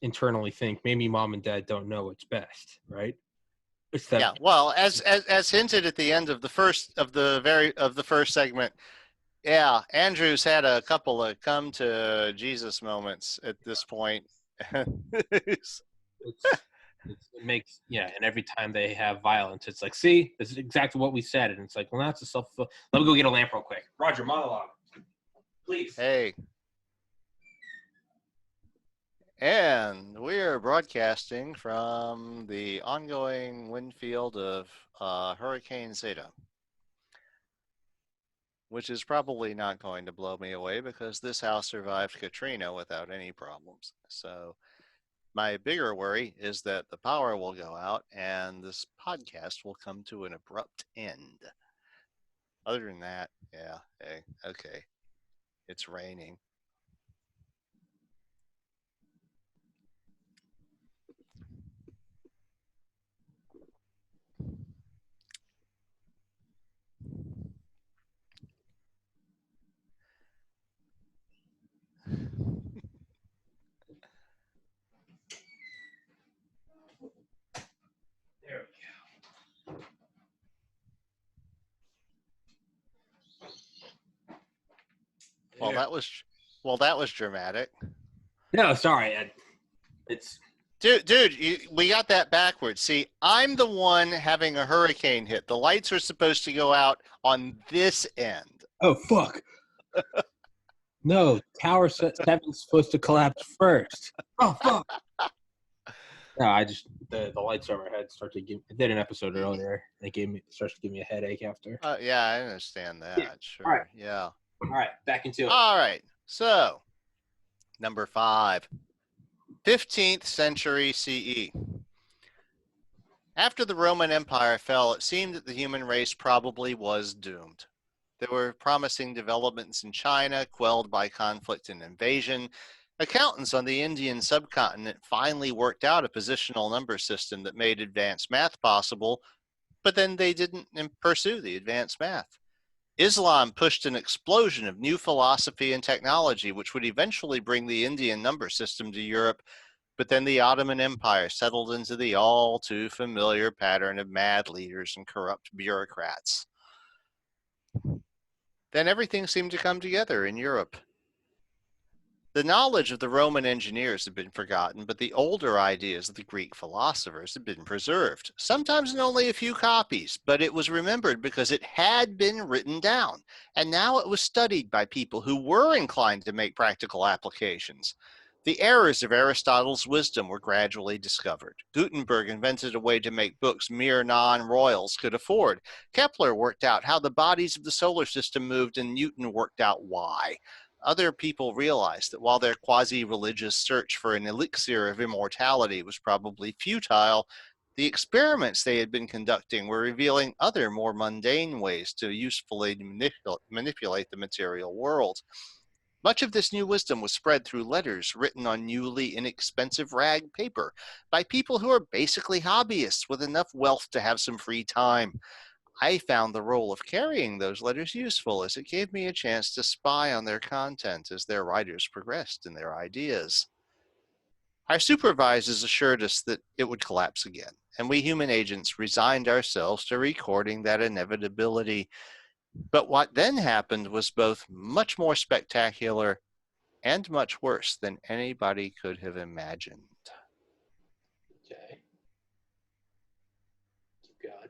internally think maybe mom and dad don't know what's best, right? Yeah, well, as hinted at the end of the first segment, yeah, Andrew's had a couple of come to Jesus moments at this point. It makes, and every time they have violence, it's like, see, this is exactly what we said, and it's like, well, that's a let me go get a lamp real quick. Roger, monologue, please. Hey. And we're broadcasting from the ongoing wind field of Hurricane Zeta, which is probably not going to blow me away because this house survived Katrina without any problems. So my bigger worry is that the power will go out and this podcast will come to an abrupt end. Other than that, yeah, hey, okay. It's raining. There we go. That was dramatic. No, sorry. Dude, we got that backwards. See, I'm the one having a hurricane hit. The lights are supposed to go out on this end. Oh, fuck. No, Tower 7's supposed to collapse first. Oh, fuck. No, the lights overhead start to give. I did an episode earlier. Starts to give me a headache after. Yeah, I understand that. Yeah. Sure. All right. Yeah. All right, back into it. All right. So, number 5, 15th century CE. After the Roman Empire fell, it seemed that the human race probably was doomed. There were promising developments in China, quelled by conflict and invasion. Accountants on the Indian subcontinent finally worked out a positional number system that made advanced math possible, but then they didn't pursue the advanced math. Islam pushed an explosion of new philosophy and technology, which would eventually bring the Indian number system to Europe, but then the Ottoman Empire settled into the all too familiar pattern of mad leaders and corrupt bureaucrats. Then everything seemed to come together in Europe. The knowledge of the Roman engineers had been forgotten, but the older ideas of the Greek philosophers had been preserved, sometimes in only a few copies, but it was remembered because it had been written down, and now it was studied by people who were inclined to make practical applications. The errors of Aristotle's wisdom were gradually discovered. Gutenberg invented a way to make books mere non-royals could afford. Kepler worked out how the bodies of the solar system moved, and Newton worked out why. Other people realized that while their quasi-religious search for an elixir of immortality was probably futile, the experiments they had been conducting were revealing other more mundane ways to usefully manipulate the material world. Much of this new wisdom was spread through letters written on newly inexpensive rag paper by people who are basically hobbyists with enough wealth to have some free time. I found the role of carrying those letters useful, as it gave me a chance to spy on their content as their writers progressed in their ideas. Our supervisors assured us that it would collapse again, and we human agents resigned ourselves to recording that inevitability. But what then happened was both much more spectacular and much worse than anybody could have imagined. Okay. Keep going.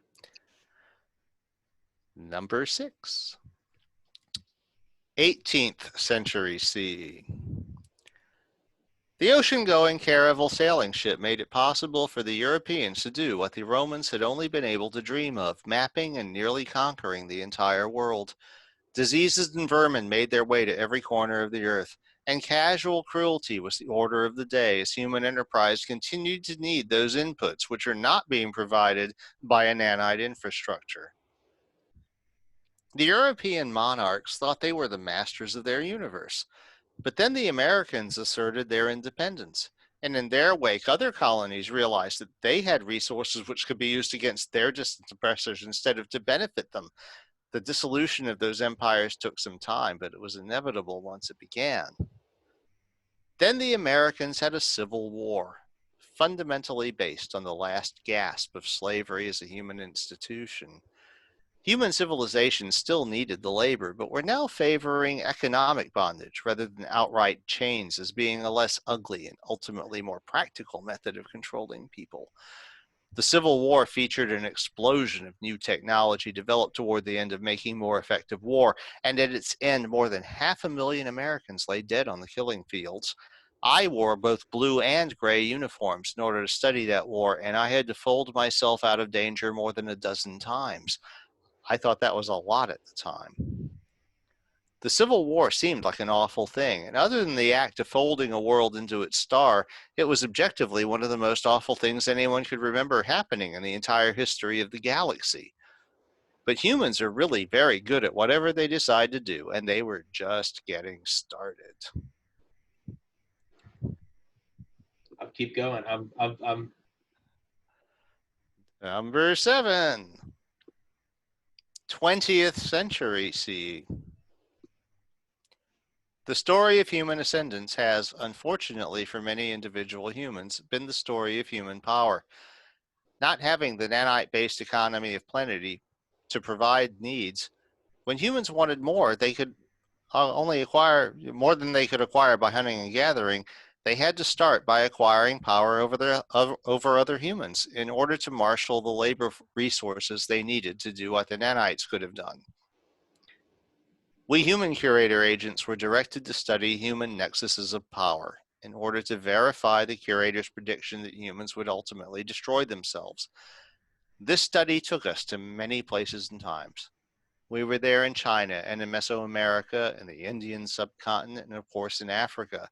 Number 6. 18th century CE. The ocean-going caravel sailing ship made it possible for the Europeans to do what the Romans had only been able to dream of, mapping and nearly conquering the entire world. Diseases and vermin made their way to every corner of the earth, and casual cruelty was the order of the day as human enterprise continued to need those inputs which are not being provided by a nanite infrastructure. The European monarchs thought they were the masters of their universe, but then the Americans asserted their independence, and in their wake other colonies realized that they had resources which could be used against their distant oppressors instead of to benefit them. The dissolution of those empires took some time, but it was inevitable once it began. Then the Americans had a civil war, fundamentally based on the last gasp of slavery as a human institution. Human civilization still needed the labor, but were now favoring economic bondage rather than outright chains as being a less ugly and ultimately more practical method of controlling people. The Civil War featured an explosion of new technology developed toward the end of making more effective war, and at its end, more than 500,000 Americans lay dead on the killing fields. I wore both blue and gray uniforms in order to study that war, and I had to fold myself out of danger more than a dozen times. I thought that was a lot at the time. The Civil War seemed like an awful thing, and other than the act of folding a world into its star, it was objectively one of the most awful things anyone could remember happening in the entire history of the galaxy. But humans are really very good at whatever they decide to do, and they were just getting started. I'll keep going. I'm Number 7. 20th century CE. The story of human ascendance has, unfortunately for many individual humans, been the story of human power. Not having the nanite-based economy of plenty to provide needs, when humans wanted more, they could only acquire more than they could acquire by hunting and gathering. They had to start by acquiring power over other humans in order to marshal the labor resources they needed to do what the nanites could have done. We human curator agents were directed to study human nexuses of power in order to verify the curator's prediction that humans would ultimately destroy themselves. This study took us to many places and times. We were there in China and in Mesoamerica, in the Indian subcontinent, and of course in Africa.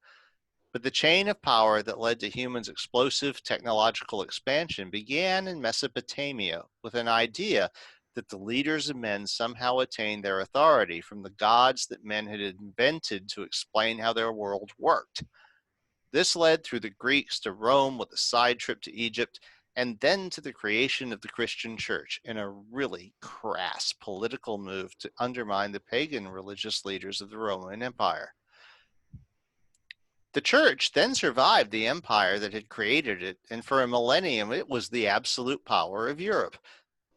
But the chain of power that led to humans' explosive technological expansion began in Mesopotamia with an idea that the leaders of men somehow attained their authority from the gods that men had invented to explain how their world worked. This led through the Greeks to Rome with a side trip to Egypt, and then to the creation of the Christian church in a really crass political move to undermine the pagan religious leaders of the Roman Empire. The church then survived the empire that had created it, and for a millennium it was the absolute power of Europe,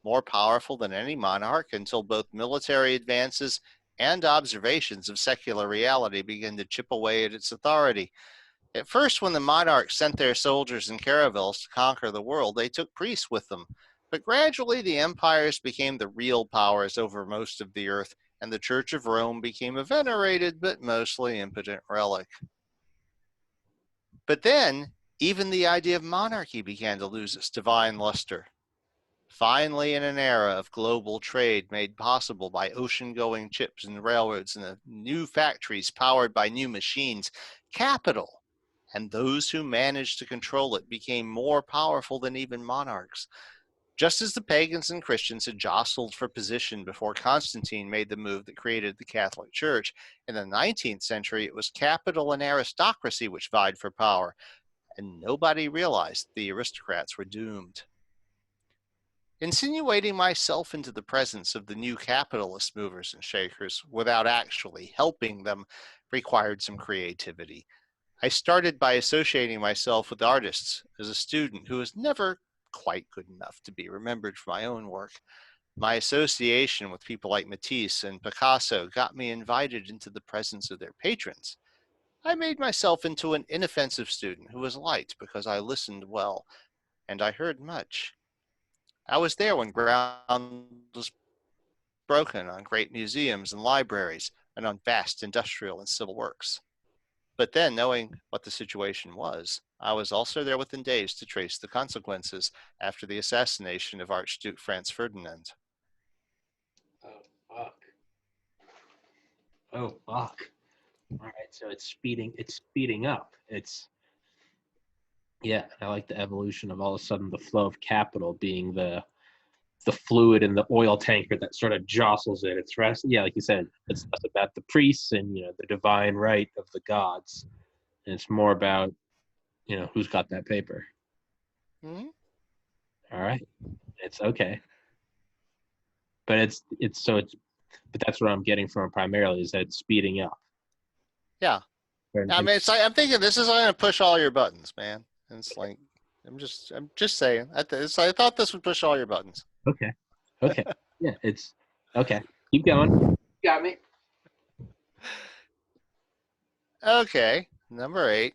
more powerful than any monarch until both military advances and observations of secular reality began to chip away at its authority. At first, when the monarchs sent their soldiers and caravels to conquer the world, they took priests with them. But gradually, the empires became the real powers over most of the earth, and the Church of Rome became a venerated but mostly impotent relic. But then, even the idea of monarchy began to lose its divine luster. Finally, in an era of global trade made possible by ocean-going ships and railroads and new factories powered by new machines, capital and those who managed to control it became more powerful than even monarchs. Just as the pagans and Christians had jostled for position before Constantine made the move that created the Catholic Church, in the 19th century it was capital and aristocracy which vied for power, and nobody realized the aristocrats were doomed. Insinuating myself into the presence of the new capitalist movers and shakers without actually helping them required some creativity. I started by associating myself with artists as a student who was never quite good enough to be remembered for my own work. My association with people like Matisse and Picasso got me invited into the presence of their patrons. I made myself into an inoffensive student who was liked because I listened well, and I heard much. I was there when ground was broken on great museums and libraries and on vast industrial and civil works. But then, knowing what the situation was, I was also there within days to trace the consequences after the assassination of Archduke Franz Ferdinand. Oh, fuck. Oh, fuck. All right, so it's speeding up. Yeah, I like the evolution of all of a sudden the flow of capital being the fluid in the oil tanker that sort of jostles it. It's rest. Yeah, like you said, it's less about the priests and the divine right of the gods, and it's more about who's got that paper. Mm-hmm. All right, it's okay, but but that's what I'm getting from it primarily is that it's speeding up. Yeah, I mean, I'm thinking this is going to push all your buttons, man. And it's like I'm just saying. I thought this would push all your buttons. Okay. Yeah, it's okay. Keep going. Got me. Okay, number 8,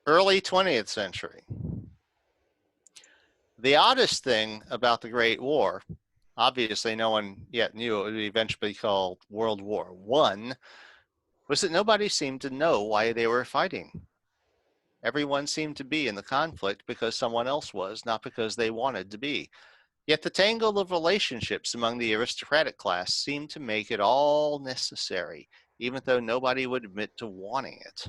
early 20th century. The oddest thing about the Great War, obviously no one yet knew it would eventually be called World War I, was that nobody seemed to know why they were fighting. Everyone seemed to be in the conflict because someone else was, not because they wanted to be. Yet the tangle of relationships among the aristocratic class seemed to make it all necessary, even though nobody would admit to wanting it.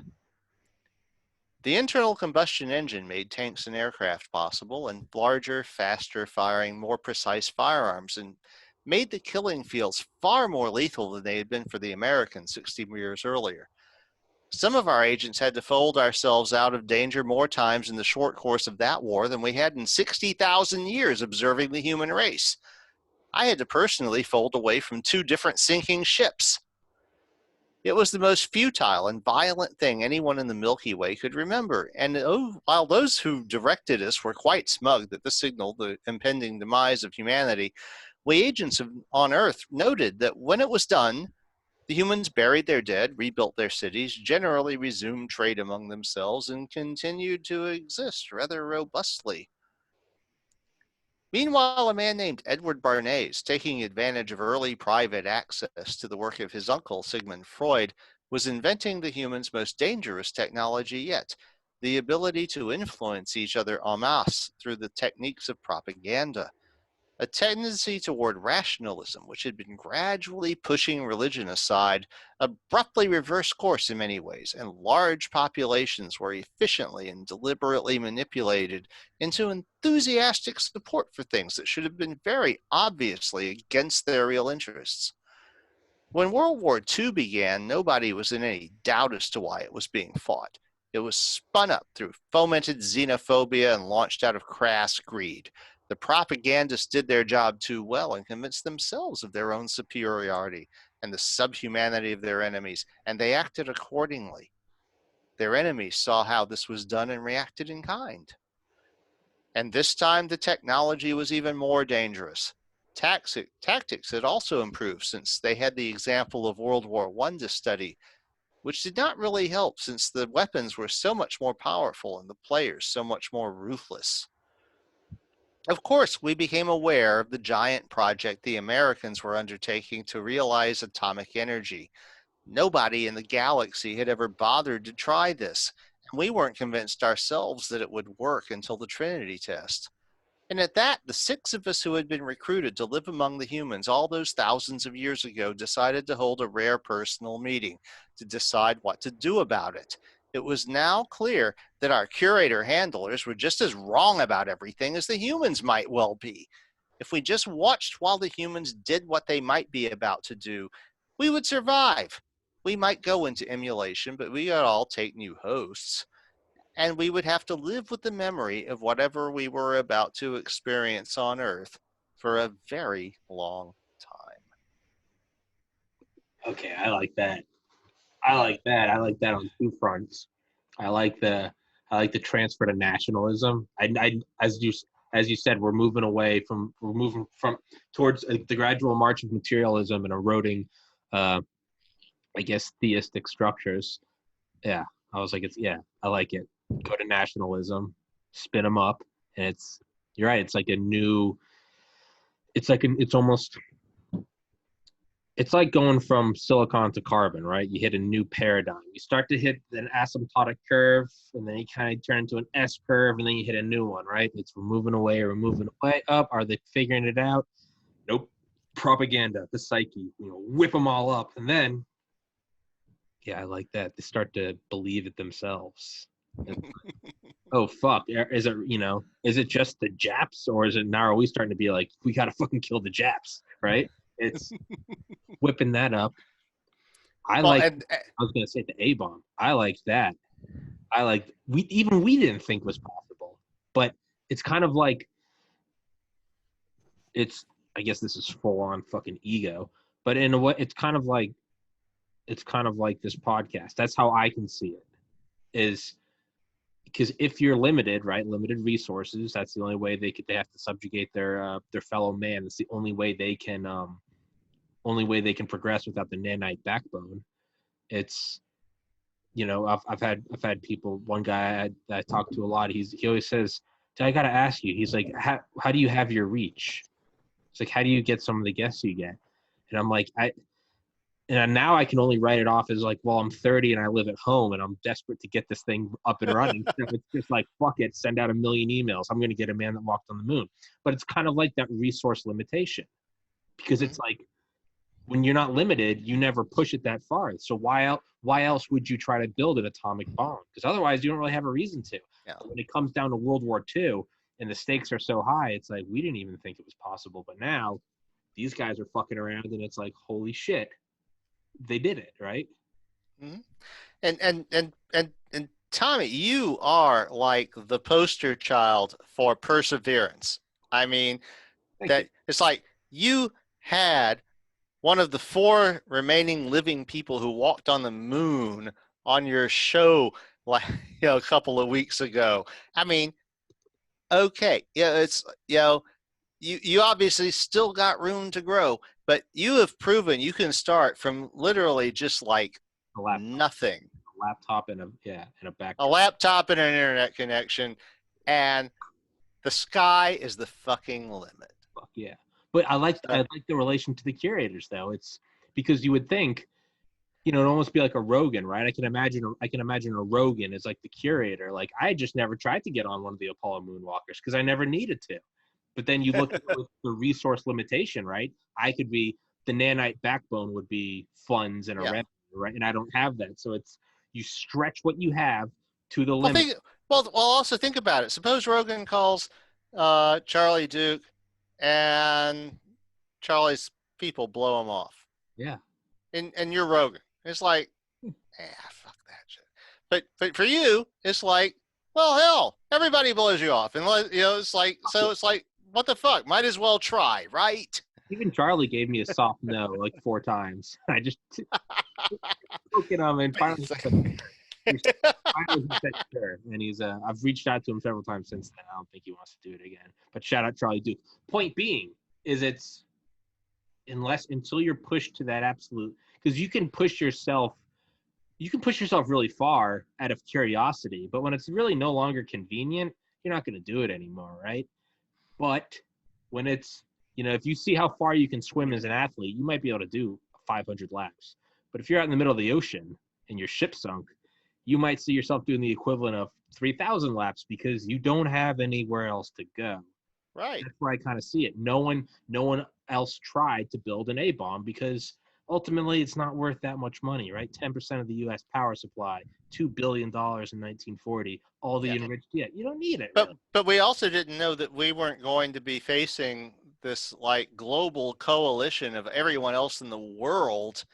The internal combustion engine made tanks and aircraft possible, and larger, faster firing, more precise firearms, and made the killing fields far more lethal than they had been for the Americans 60 years earlier. Some of our agents had to fold ourselves out of danger more times in the short course of that war than we had in 60,000 years observing the human race. I had to personally fold away from 2 different sinking ships. It was the most futile and violent thing anyone in the Milky Way could remember, and while those who directed us were quite smug that this signaled the impending demise of humanity, we agents on Earth noted that when it was done, the humans buried their dead, rebuilt their cities, generally resumed trade among themselves, and continued to exist rather robustly. Meanwhile, a man named Edward Bernays, taking advantage of early private access to the work of his uncle Sigmund Freud, was inventing the humans' most dangerous technology yet, the ability to influence each other en masse through the techniques of propaganda. A tendency toward rationalism, which had been gradually pushing religion aside, abruptly reversed course in many ways, and large populations were efficiently and deliberately manipulated into enthusiastic support for things that should have been very obviously against their real interests. When World War II began, nobody was in any doubt as to why it was being fought. It was spun up through fomented xenophobia and launched out of crass greed. The propagandists did their job too well and convinced themselves of their own superiority and the subhumanity of their enemies, and they acted accordingly. Their enemies saw how this was done and reacted in kind. And this time the technology was even more dangerous. Tactics had also improved since they had the example of World War I to study, which did not really help since the weapons were so much more powerful and the players so much more ruthless. Of course, we became aware of the giant project the Americans were undertaking to realize atomic energy. Nobody in the galaxy had ever bothered to try this, We weren't convinced ourselves that it would work until the Trinity test. And at that, the 6 of us who had been recruited to live among the humans all those thousands of years ago decided to hold a rare personal meeting to decide what to do about it. It was now clear that our curator handlers were just as wrong about everything as the humans might well be. If we just watched while the humans did what they might be about to do, we would survive. We might go into emulation, but we would all take new hosts. And we would have to live with the memory of whatever we were about to experience on Earth for a very long time. Okay, I like that. I like that. I like that on 2 fronts. I like the transfer to nationalism. As you said, we're moving from towards the gradual march of materialism and eroding, I guess, theistic structures. Yeah, I was like, I like it. Go to nationalism, spin them up, and you're right. It's like a new. It's like going from silicon to carbon, right? You hit a new paradigm. You start to hit an asymptotic curve, and then you kind of turn into an S curve, and then you hit a new one, right? We're moving away, up. Are they figuring it out? Nope. Propaganda, the psyche, whip them all up. And then, yeah, I like that. They start to believe it themselves. Oh, fuck. Is it just the Japs, or is it now are we starting to be like, we got to fucking kill the Japs, right? It's whipping that up. I was going to say the A-bomb. I like that. We didn't think was possible, but it's kind of like, I guess this is full on fucking ego, but in a way, it's kind of like this podcast. That's how I can see it, is because if you're limited, right, limited resources, that's the only way they have to subjugate their fellow man. It's the only way they can progress without the nanite backbone. It's, I've had people. One guy I talk to a lot. He always says, "I got to ask you." He's like, "How do you have your reach?" It's like, "How do you get some of the guests you get?" And I'm like, and now I can only write it off as like, well, I'm 30 and I live at home and I'm desperate to get this thing up and running. So it's just like, fuck it, send out 1 million emails. I'm going to get a man that walked on the moon. But it's kind of like that resource limitation, because it's like, when you're not limited, you never push it that far. So why else would you try to build an atomic bomb? Because otherwise you don't really have a reason to. Yeah. When it comes down to World War II and the stakes are so high, it's like, we didn't even think it was possible. But now these guys are fucking around and it's like, holy shit, they did it, right? Mm-hmm. And Tommy, you are like the poster child for perseverance. I mean, it's like you had one of the 4 remaining living people who walked on the moon on your show, like, a couple of weeks ago. I mean, okay, it's, you obviously still got room to grow, but you have proven you can start from literally just like nothing. A laptop and a back. A laptop and an internet connection, and the sky is the fucking limit. Fuck yeah. But I like the relation to the curators, though. It's because you would think, it'd almost be like a Rogan, right? I can imagine a Rogan as like the curator. Like, I just never tried to get on one of the Apollo moonwalkers because I never needed to. But then you look at the resource limitation, right? I could be, the nanite backbone would be funds and a revenue, right? And I don't have that. So it's, you stretch what you have to the limit. Well, also think about it. Suppose Rogan calls Charlie Duke and Charlie's people blow him off. Yeah. And you're Rogan. It's like, fuck that shit. But for you, it's like, well, hell, everybody blows you off. And, it's like, so it's like, what the fuck? Might as well try, right? Even Charlie gave me a soft no like 4 times. I just poking him and finally he said sure. And he's I've reached out to him several times since then. I don't think he wants to do it again. But shout out Charlie Duke. Point being is, it's until you're pushed to that absolute, because you can push yourself really far out of curiosity, but when it's really no longer convenient, you're not going to do it anymore, right? But when it's, if you see how far you can swim as an athlete, you might be able to do 500 laps. But if you're out in the middle of the ocean and your ship sunk, you might see yourself doing the equivalent of 3,000 laps because you don't have anywhere else to go. Right. That's where I kind of see it. No one else tried to build an A-bomb because ultimately it's not worth that much money, right? 10% of the U.S. power supply, $2 billion in 1940, all the Yeah. enriched. Yeah, you don't need it, But really. but we also didn't know that we weren't going to be facing this like global coalition of everyone else in the world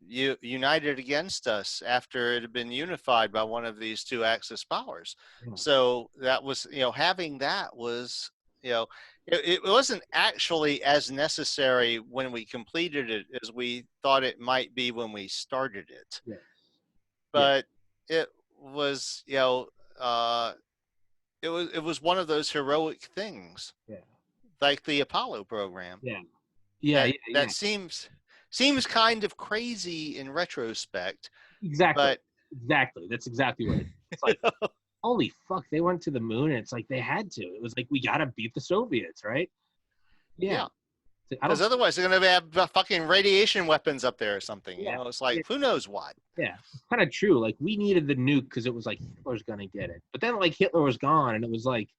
united against us after it had been unified by one of these two Axis powers. Yeah. So that was, having that was, it wasn't actually as necessary when we completed it as we thought it might be when we started it. Yes. Yeah. But it was, uh, it was one of those heroic things, Yeah. like the Apollo program, Yeah. Yeah. that Yeah. Yeah. seems kind of crazy in retrospect, Exactly. but Exactly. That's exactly what it is. It's like, holy fuck, they went to the moon, and it's like they had to. It was like, we got to beat the Soviets, right? Yeah. yeah, I because don't. otherwise they're going to have fucking radiation weapons up there or something. Yeah. It's like, Yeah. who knows what. Yeah. It's kind of true. Like, we needed the nuke because it was like Hitler's going to get it. But then, like, Hitler was gone, and it was like,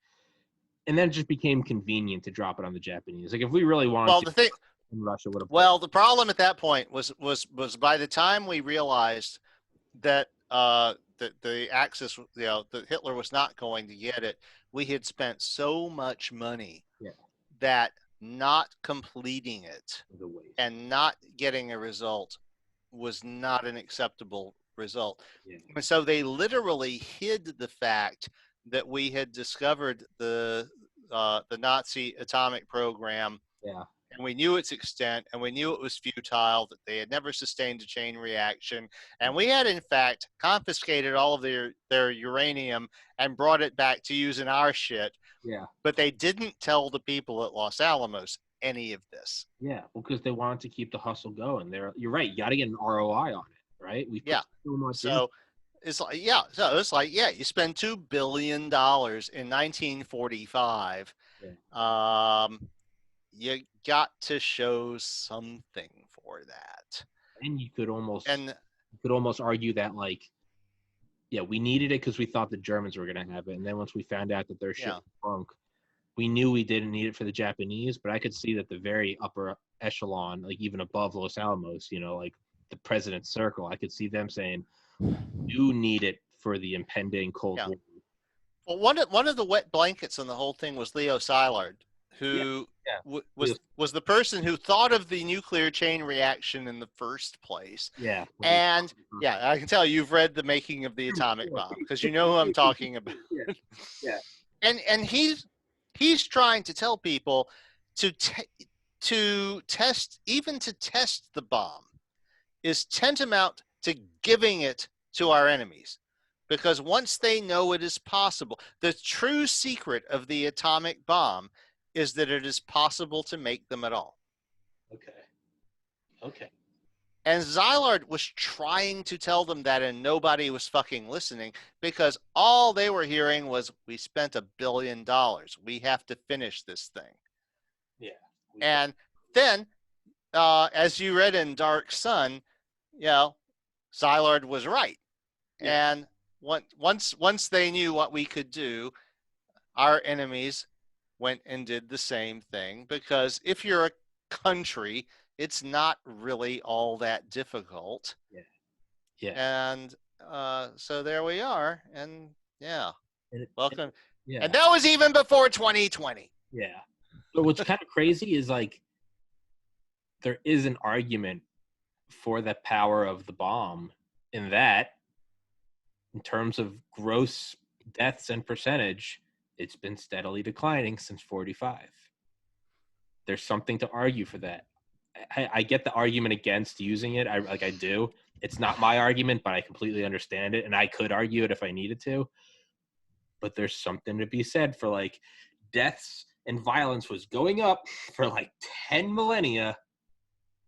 and then it just became convenient to drop it on the Japanese. Like, if we really wanted Well, to, the thing, Russia would have. the problem at that point was by the time we realized that the Axis, that Hitler was not going to get it, we had spent so much money Yeah. that not completing it The waste. and not getting a result was not an acceptable result. Yeah. And so they literally hid the fact that we had discovered the Nazi atomic program, Yeah. and we knew its extent, and we knew it was futile, that they had never sustained a chain reaction, and we had in fact confiscated all of their uranium and brought it back to use in our shit. Yeah. But they didn't tell the people at Los Alamos any of this. Yeah. Well, because they wanted to keep the hustle going. You're right. You got to get an ROI on it, right? We put Yeah. so much in. So it's like, you spend $2 billion in 1945. Yeah. You got to show something for that. And you could almost And argue that, like, yeah, we needed it because we thought the Germans were going to have it, and then once we found out that their shit was bunk, we knew we didn't need it for the Japanese. But I could see that the very upper echelon, like even above Los Alamos, like the President's Circle, I could see them saying, "You need it for the impending Cold War." Well, one of the wet blankets on the whole thing was Leo Szilard, who was the person who thought of the nuclear chain reaction in the first place. Yeah. And I can tell you've read The Making of the Atomic Bomb, because you know who I'm talking about. Yeah. And he's trying to tell people to test the bomb is tantamount to giving it to our enemies. Because once they know it is possible, the true secret of the atomic bomb is that it is possible to make them at all. Okay. And Szilard was trying to tell them that, and nobody was fucking listening, because all they were hearing was, we spent $1 billion. We have to finish this thing. Yeah. And then, as you read in Dark Sun, Szilard was right. Yeah. And once they knew what we could do, our enemies went and did the same thing, because if you're a country, it's not really all that difficult. Yeah. And so there we are. And welcome. Yeah. And that was even before 2020. Yeah. But what's kind of crazy is, like, there is an argument for the power of the bomb in that, in terms of gross deaths and percentage, it's been steadily declining since 45. There's something to argue for that. I get the argument against using it. I do. It's not my argument, but I completely understand it, and I could argue it if I needed to. But there's something to be said for, like, deaths and violence was going up for like 10 millennia,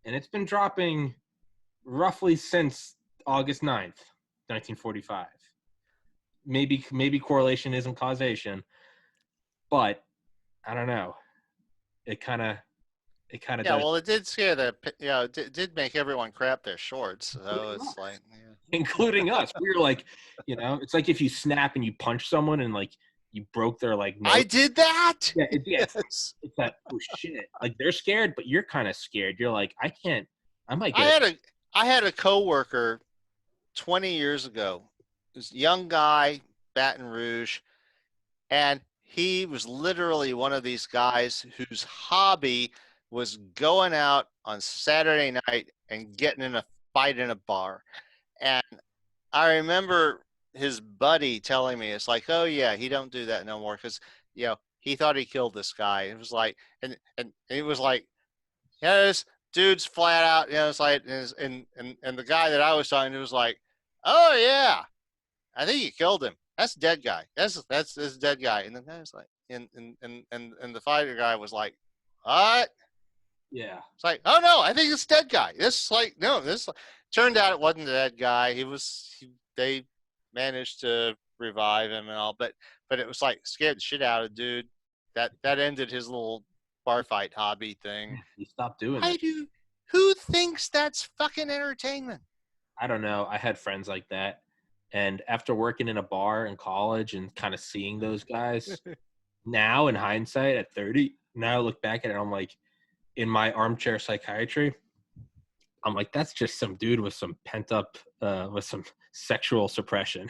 and it's been dropping roughly since August 9th, 1945. Maybe correlation isn't causation, but I don't know. It kind of It kind of Yeah, does, well, it did scare it did make everyone crap their shorts. So including it's us. like, yeah. Including us. We were like, it's like if you snap and you punch someone and like you broke their like nose. I did that. Yeah, Yes. it's that, oh shit. Like they're scared, but you're kind of scared. You're like, I might I get it. had a coworker 20 years ago. This young guy, Baton Rouge, and he was literally one of these guys whose hobby was going out on Saturday night and getting in a fight in a bar. And I remember his buddy telling me, it's like, oh yeah, he don't do that no more because he thought he killed this guy. It was like, and it was like, yeah, this dude's flat out, it's like, and the guy that I was talking to was like, oh yeah, I think you killed him. That's a dead guy. That's this dead guy. And the guy was like, and the fighter guy was like, what? Yeah. It's like, oh no, I think it's dead guy. This like no, this turned out it wasn't the dead guy. They managed to revive him and all, but it was like scared the shit out of the dude. That ended his little bar fight hobby thing. You stopped doing it. Who thinks that's fucking entertainment? I don't know. I had friends like that. And after working in a bar in college and kind of seeing those guys now in hindsight at 30, now I look back at it, I'm like, in my armchair psychiatry, I'm like, that's just some dude with some pent up, with some sexual suppression.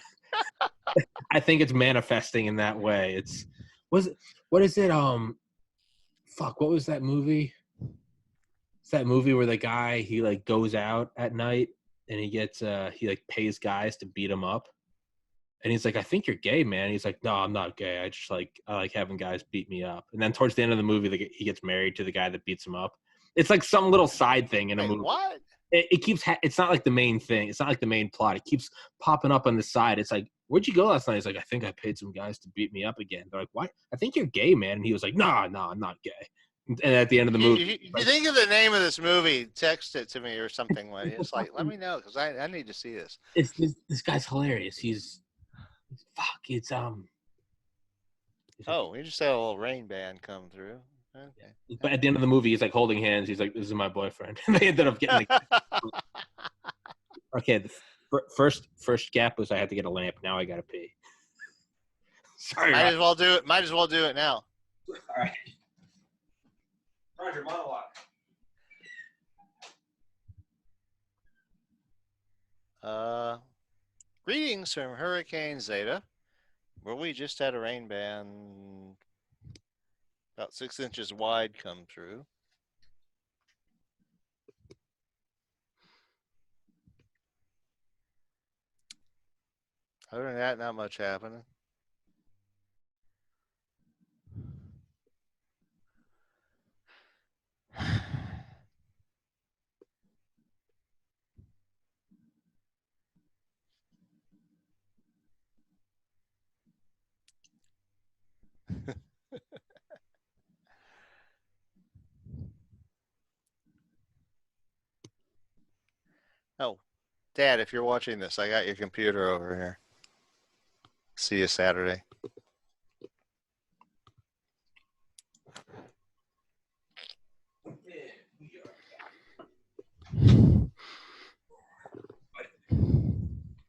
I think it's manifesting in that way. What is it? Fuck, what was that movie? It's that movie where the guy, he like goes out at night and he gets, he like pays guys to beat him up. And he's like, I think you're gay, man. He's like, no, I'm not gay. I like having guys beat me up. And then towards the end of the movie, he gets married to the guy that beats him up. It's like some little side thing in a movie. What? It keeps, it's not like the main thing. It's not like the main plot. It keeps popping up on the side. It's like, where'd you go last night? He's like, I think I paid some guys to beat me up again. They're like, what? I think you're gay, man. And he was like, no, I'm not gay. And at the end of the movie, If you think of the name of this movie, text it to me or something. It's like, let me know because I need to see this. This guy's hilarious. He's Oh, we just had a little rain band come through. Okay. But at the end of the movie, he's like holding hands. He's like, this is my boyfriend. And they ended up getting okay. The first gap was I had to get a lamp. Now I gotta pee. Sorry. Might as well do it now. All right. Roger, monologue. Greetings from Hurricane Zeta, where we just had a rain band about 6 inches wide come through. Other than that, not much happening. Oh, Dad, if you're watching this, I got your computer over here. See you Saturday.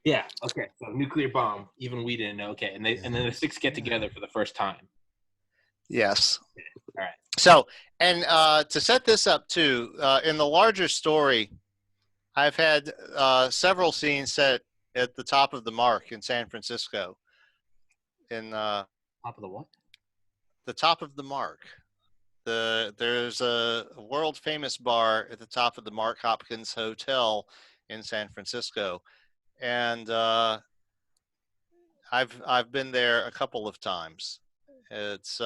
Yeah. Okay. So nuclear bomb. Even we didn't know. Okay. And then the six get together for the first time. Yes. All right. So, and to set this up too, in the larger story, I've had several scenes set at the top of the Mark in San Francisco. In top of the what? The top of the Mark. There's a world famous bar at the top of the Mark Hopkins Hotel in San Francisco, and I've been there a couple of times. It's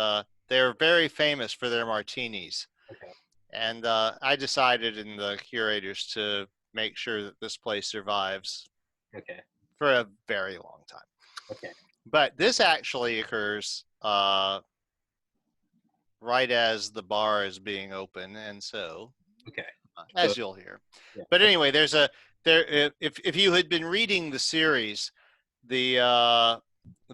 they're very famous for their martinis. Okay. And I decided in the curators to make sure that this place survives. Okay. For a very long time. Okay. But this actually occurs right as the bar is being open, and so okay, as you'll hear. Yeah. But anyway, if you had been reading the series, the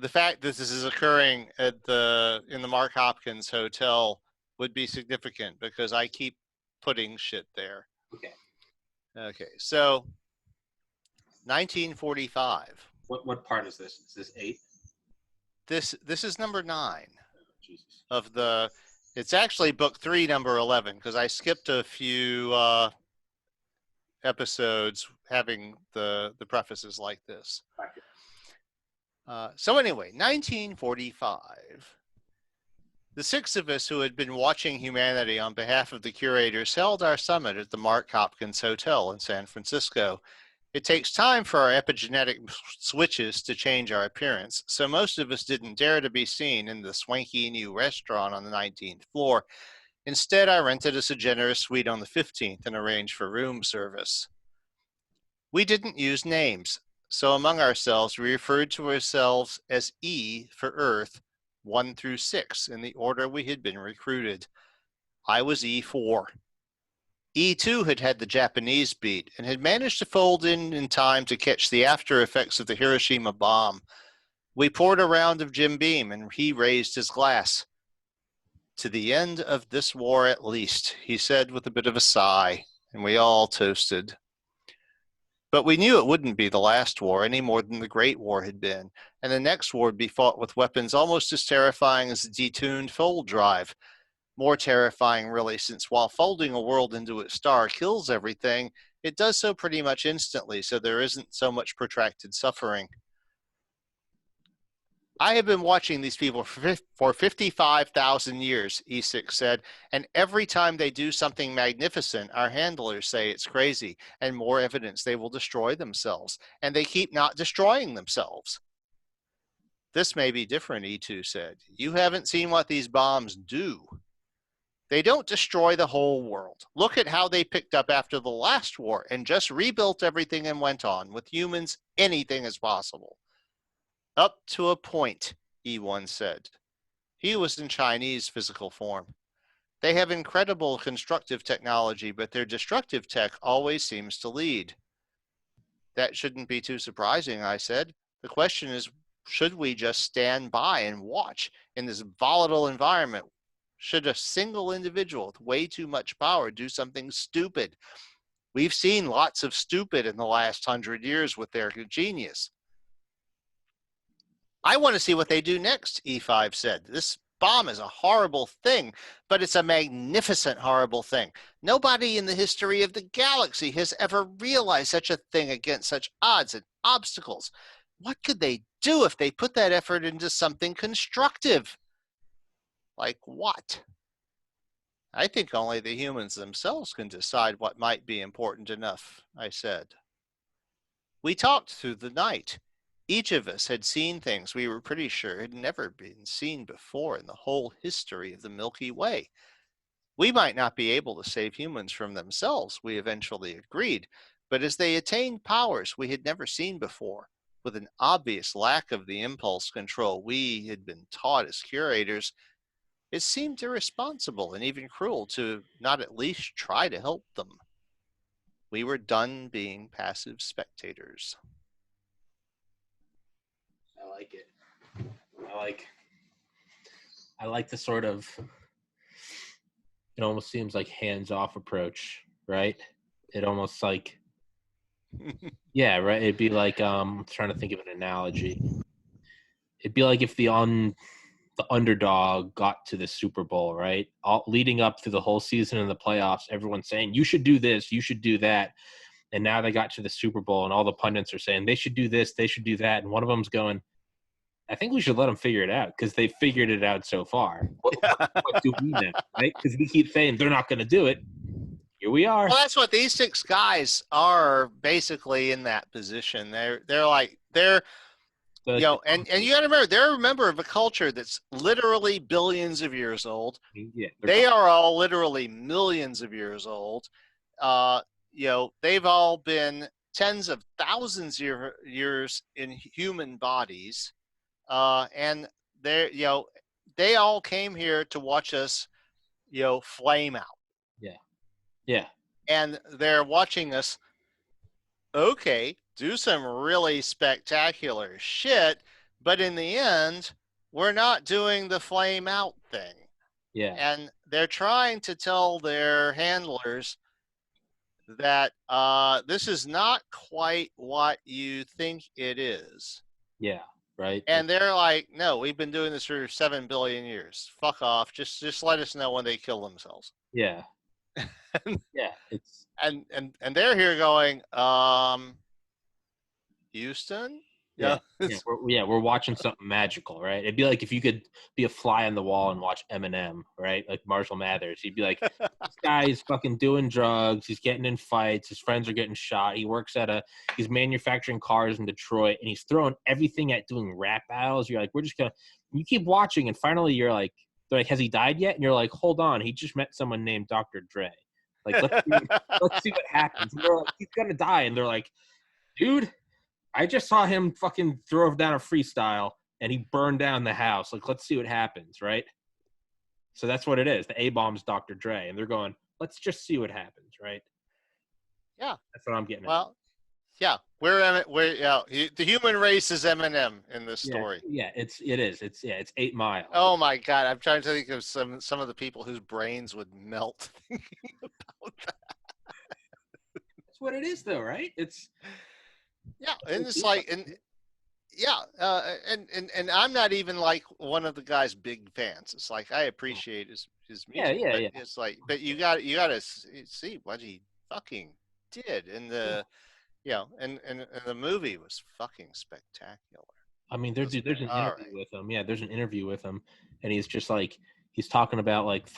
fact that this is occurring in the Mark Hopkins Hotel would be significant because I keep putting shit there. Okay. Okay, so 1945. What part is this? Is this 8? This is number 9 Jesus. of the. It's actually book 3, number 11, because I skipped a few episodes having the prefaces like this. So anyway, 1945. The 6 of us who had been watching humanity on behalf of the curators held our summit at the Mark Hopkins Hotel in San Francisco. It takes time for our epigenetic switches to change our appearance, so most of us didn't dare to be seen in the swanky new restaurant on the 19th floor. Instead, I rented us a generous suite on the 15th and arranged for room service. We didn't use names, so among ourselves we referred to ourselves as E for Earth, 1 through 6, in the order we had been recruited. I was E4. E2 had had the Japanese beat and had managed to fold in time to catch the after effects of the Hiroshima bomb. We poured a round of Jim Beam and he raised his glass. To the end of this war at least, he said with a bit of a sigh, and we all toasted. But we knew it wouldn't be the last war any more than the Great War had been, and the next war would be fought with weapons almost as terrifying as the detuned fold drive. More terrifying, really, since while folding a world into its star kills everything, it does so pretty much instantly, so there isn't so much protracted suffering. I have been watching these people for 55,000 years, E6 said, and every time they do something magnificent, our handlers say it's crazy, and more evidence they will destroy themselves, and they keep not destroying themselves. This may be different, E2 said. You haven't seen what these bombs do. They don't destroy the whole world. Look at how they picked up after the last war and just rebuilt everything and went on. With humans, anything is possible. Up to a point, E1 said. He was in Chinese physical form. They have incredible constructive technology, but their destructive tech always seems to lead. That shouldn't be too surprising, I said. The question is, should we just stand by and watch in this volatile environment? Should a single individual with way too much power do something stupid? We've seen lots of stupid in the last 100 years with their genius. I want to see what they do next, E5 said. This bomb is a horrible thing, but it's a magnificent horrible thing. Nobody in the history of the galaxy has ever realized such a thing against such odds and obstacles. What could they do if they put that effort into something constructive? Like what? I think only the humans themselves can decide what might be important enough, I said. We talked through the night. Each of us had seen things we were pretty sure had never been seen before in the whole history of the Milky Way. We might not be able to save humans from themselves, we eventually agreed, but as they attained powers we had never seen before, with an obvious lack of the impulse control we had been taught as curators, it seemed irresponsible and even cruel to not at least try to help them. We were done being passive spectators. I like it. I like the sort of, it almost seems like hands-off approach, right? It almost like, yeah, right. It'd be like, I'm trying to think of an analogy. It'd be like if the underdog got to the Super Bowl, right? All leading up to the whole season and the playoffs, everyone's saying, you should do this, you should do that. And now they got to the Super Bowl and all the pundits are saying they should do this, they should do that. And one of them's going, I think we should let them figure it out because they figured it out so far. What do we know, right? Because we keep saying they're not going to do it. Here we are. Well, that's what these 6 guys are basically in that position. They're you know, and you got to remember, they're a member of a culture that's literally billions of years old. Yeah, they are all literally millions of years old. You know, they've all been tens of thousands of years in human bodies. And they're, you know, they all came here to watch us, you know, flame out. Yeah. Yeah. And they're watching us, okay, do some really spectacular shit, but in the end, we're not doing the flame out thing. Yeah. And they're trying to tell their handlers that this is not quite what you think it is. Yeah, right. And they're like, no, we've been doing this for 7 billion years. Fuck off. Just let us know when they kill themselves. Yeah, yeah. It's And they're here going, Houston? yeah, Yeah. we're watching something magical, right? It'd be like if you could be a fly on the wall and watch Eminem, right? Like Marshall Mathers. You'd be like, this guy is fucking doing drugs. He's getting in fights. His friends are getting shot. He's manufacturing cars in Detroit, and he's throwing everything at doing rap battles. You're like, you keep watching, and finally you're like, they're like, has he died yet? And you're like, hold on, he just met someone named Dr. Dre. Like, let's see what happens. And they're like, he's gonna die, and they're like, dude, I just saw him fucking throw down a freestyle and he burned down the house. Like, let's see what happens, right? So that's what it is. The A-bomb's Dr. Dre, and they're going, let's just see what happens, right? Yeah. That's what I'm getting at. Well, yeah, the human race is Eminem in this story. Yeah, it's 8 Mile. Oh my God, I'm trying to think of some of the people whose brains would melt thinking about that. That's what it is, though, right? Yeah, and it's like, and I'm not even like one of the guy's big fans. It's like I appreciate his music. Yeah. It's like, but you got to see what he fucking did, and and the movie was fucking spectacular. I mean, there's an interview with him. Yeah, there's an interview with him, and he's just like he's talking about like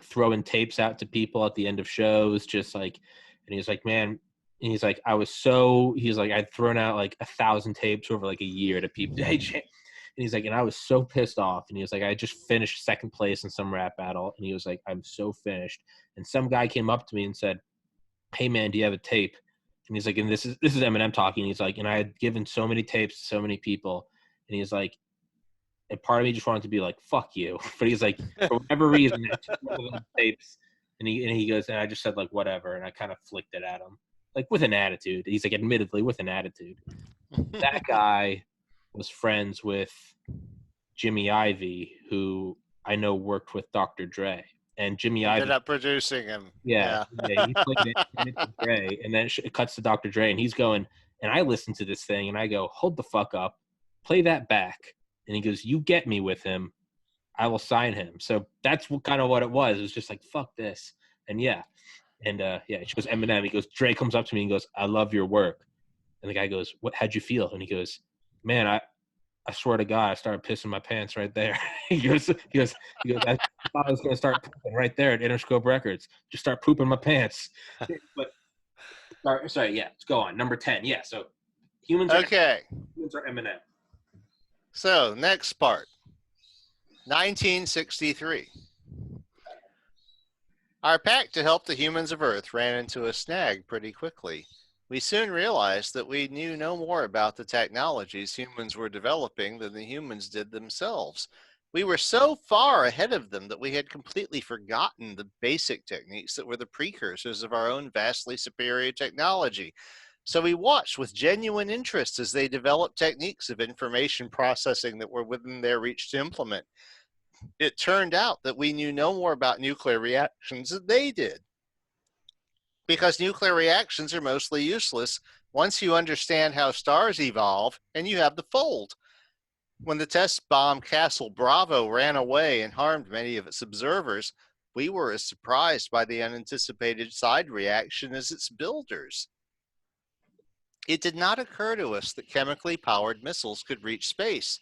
throwing tapes out to people at the end of shows, just like, and he's like, man. And he's like, I'd thrown out like 1,000 tapes over like a year to people. And he's like, and I was so pissed off. And he was like, I just finished second place in some rap battle. And he was like, I'm so finished. And some guy came up to me and said, hey man, do you have a tape? And he's like, and this is Eminem talking. He's like, and I had given so many tapes to so many people. And he's like, and part of me just wanted to be like, fuck you. But he's like, for whatever reason, I took one of those tapes. And he goes, and I just said like, whatever. And I kind of flicked it at him. Like with an attitude. He's like, admittedly with an attitude. That guy was friends with Jimmy Ivy, who I know worked with Dr. Dre. And Jimmy Ivy ended up producing him. Yeah, he played it to Dre, and then it cuts to Dr. Dre, and he's going, and I listen to this thing, and I go, hold the fuck up, play that back. And he goes, you get me with him, I will sign him. So that's kind of what it was. It was just like, fuck this. And yeah. And it shows Eminem. He goes, Dre comes up to me and goes, I love your work. And the guy goes, how'd you feel? And he goes, man, I swear to God, I started pissing my pants right there. he goes, I thought I was going to start pooping right there at Interscope Records. Just start pooping my pants. But sorry, yeah, let's go on. Number 10. Yeah, so humans are Eminem. So next part, 1963. Our pact to help the humans of Earth ran into a snag pretty quickly. We soon realized that we knew no more about the technologies humans were developing than the humans did themselves. We were so far ahead of them that we had completely forgotten the basic techniques that were the precursors of our own vastly superior technology. So we watched with genuine interest as they developed techniques of information processing that were within their reach to implement. It turned out that we knew no more about nuclear reactions than they did. Because nuclear reactions are mostly useless once you understand how stars evolve and you have the fold. When the test bomb Castle Bravo ran away and harmed many of its observers, we were as surprised by the unanticipated side reaction as its builders. It did not occur to us that chemically powered missiles could reach space,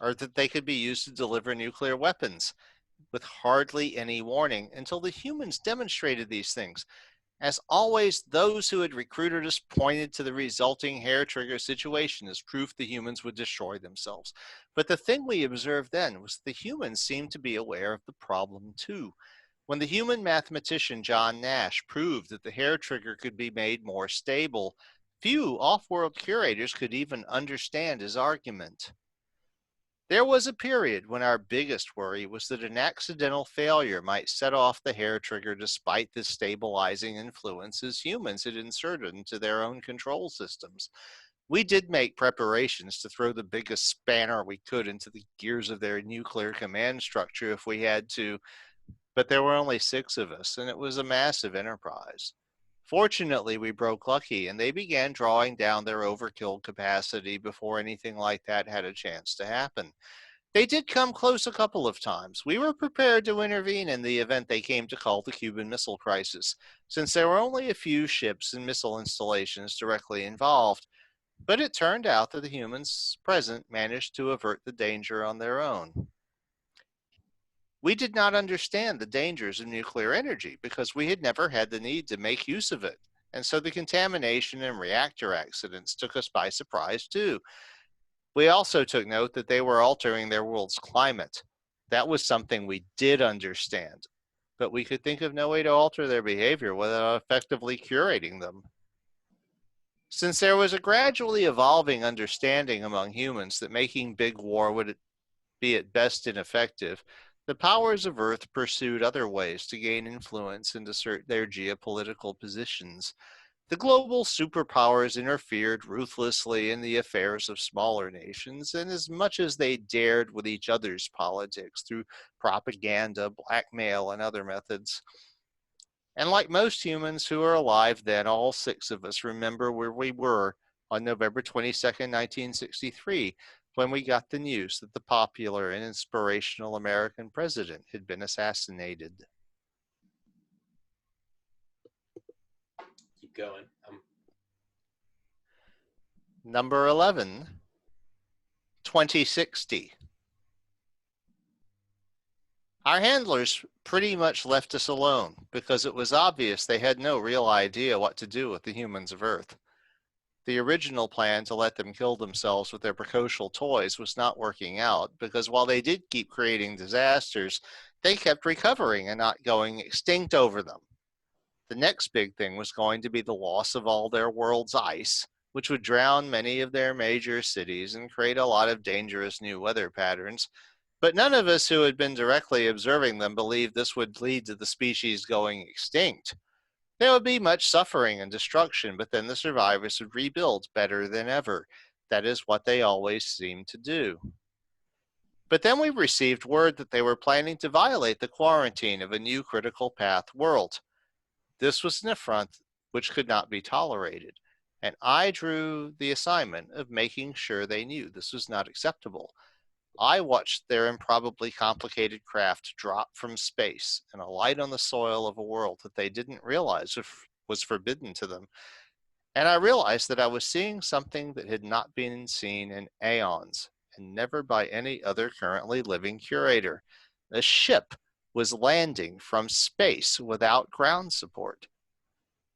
or that they could be used to deliver nuclear weapons with hardly any warning until the humans demonstrated these things. As always, those who had recruited us pointed to the resulting hair trigger situation as proof the humans would destroy themselves. But the thing we observed then was the humans seemed to be aware of the problem too. When the human mathematician John Nash proved that the hair trigger could be made more stable, few off-world curators could even understand his argument. There was a period when our biggest worry was that an accidental failure might set off the hair trigger despite the stabilizing influences humans had inserted into their own control systems. We did make preparations to throw the biggest spanner we could into the gears of their nuclear command structure if we had to, but there were only 6 of us, and it was a massive enterprise. Fortunately, we broke lucky, and they began drawing down their overkill capacity before anything like that had a chance to happen. They did come close a couple of times. We were prepared to intervene in the event they came to call the Cuban Missile Crisis, since there were only a few ships and missile installations directly involved. But it turned out that the humans present managed to avert the danger on their own. We did not understand the dangers of nuclear energy because we had never had the need to make use of it. And so the contamination and reactor accidents took us by surprise too. We also took note that they were altering their world's climate. That was something we did understand, but we could think of no way to alter their behavior without effectively curating them. Since there was a gradually evolving understanding among humans that making big war would be at best ineffective, the powers of Earth pursued other ways to gain influence and assert their geopolitical positions. The global superpowers interfered ruthlessly in the affairs of smaller nations, and as much as they dared with each other's politics through propaganda, blackmail, and other methods. And like most humans who are alive then, all 6 of us remember where we were on November 22nd, 1963, when we got the news that the popular and inspirational American president had been assassinated. Keep going. Number 11, 2060. Our handlers pretty much left us alone because it was obvious they had no real idea what to do with the humans of Earth. The original plan to let them kill themselves with their precocial toys was not working out because while they did keep creating disasters, they kept recovering and not going extinct over them. The next big thing was going to be the loss of all their world's ice, which would drown many of their major cities and create a lot of dangerous new weather patterns. But none of us who had been directly observing them believed this would lead to the species going extinct. There would be much suffering and destruction, but then the survivors would rebuild better than ever. That is what they always seemed to do. But then we received word that they were planning to violate the quarantine of a new critical path world. This was an affront which could not be tolerated, and I drew the assignment of making sure they knew this was not acceptable. I watched their improbably complicated craft drop from space and alight on the soil of a world that they didn't realize was forbidden to them. And I realized that I was seeing something that had not been seen in aeons and never by any other currently living curator. A ship was landing from space without ground support.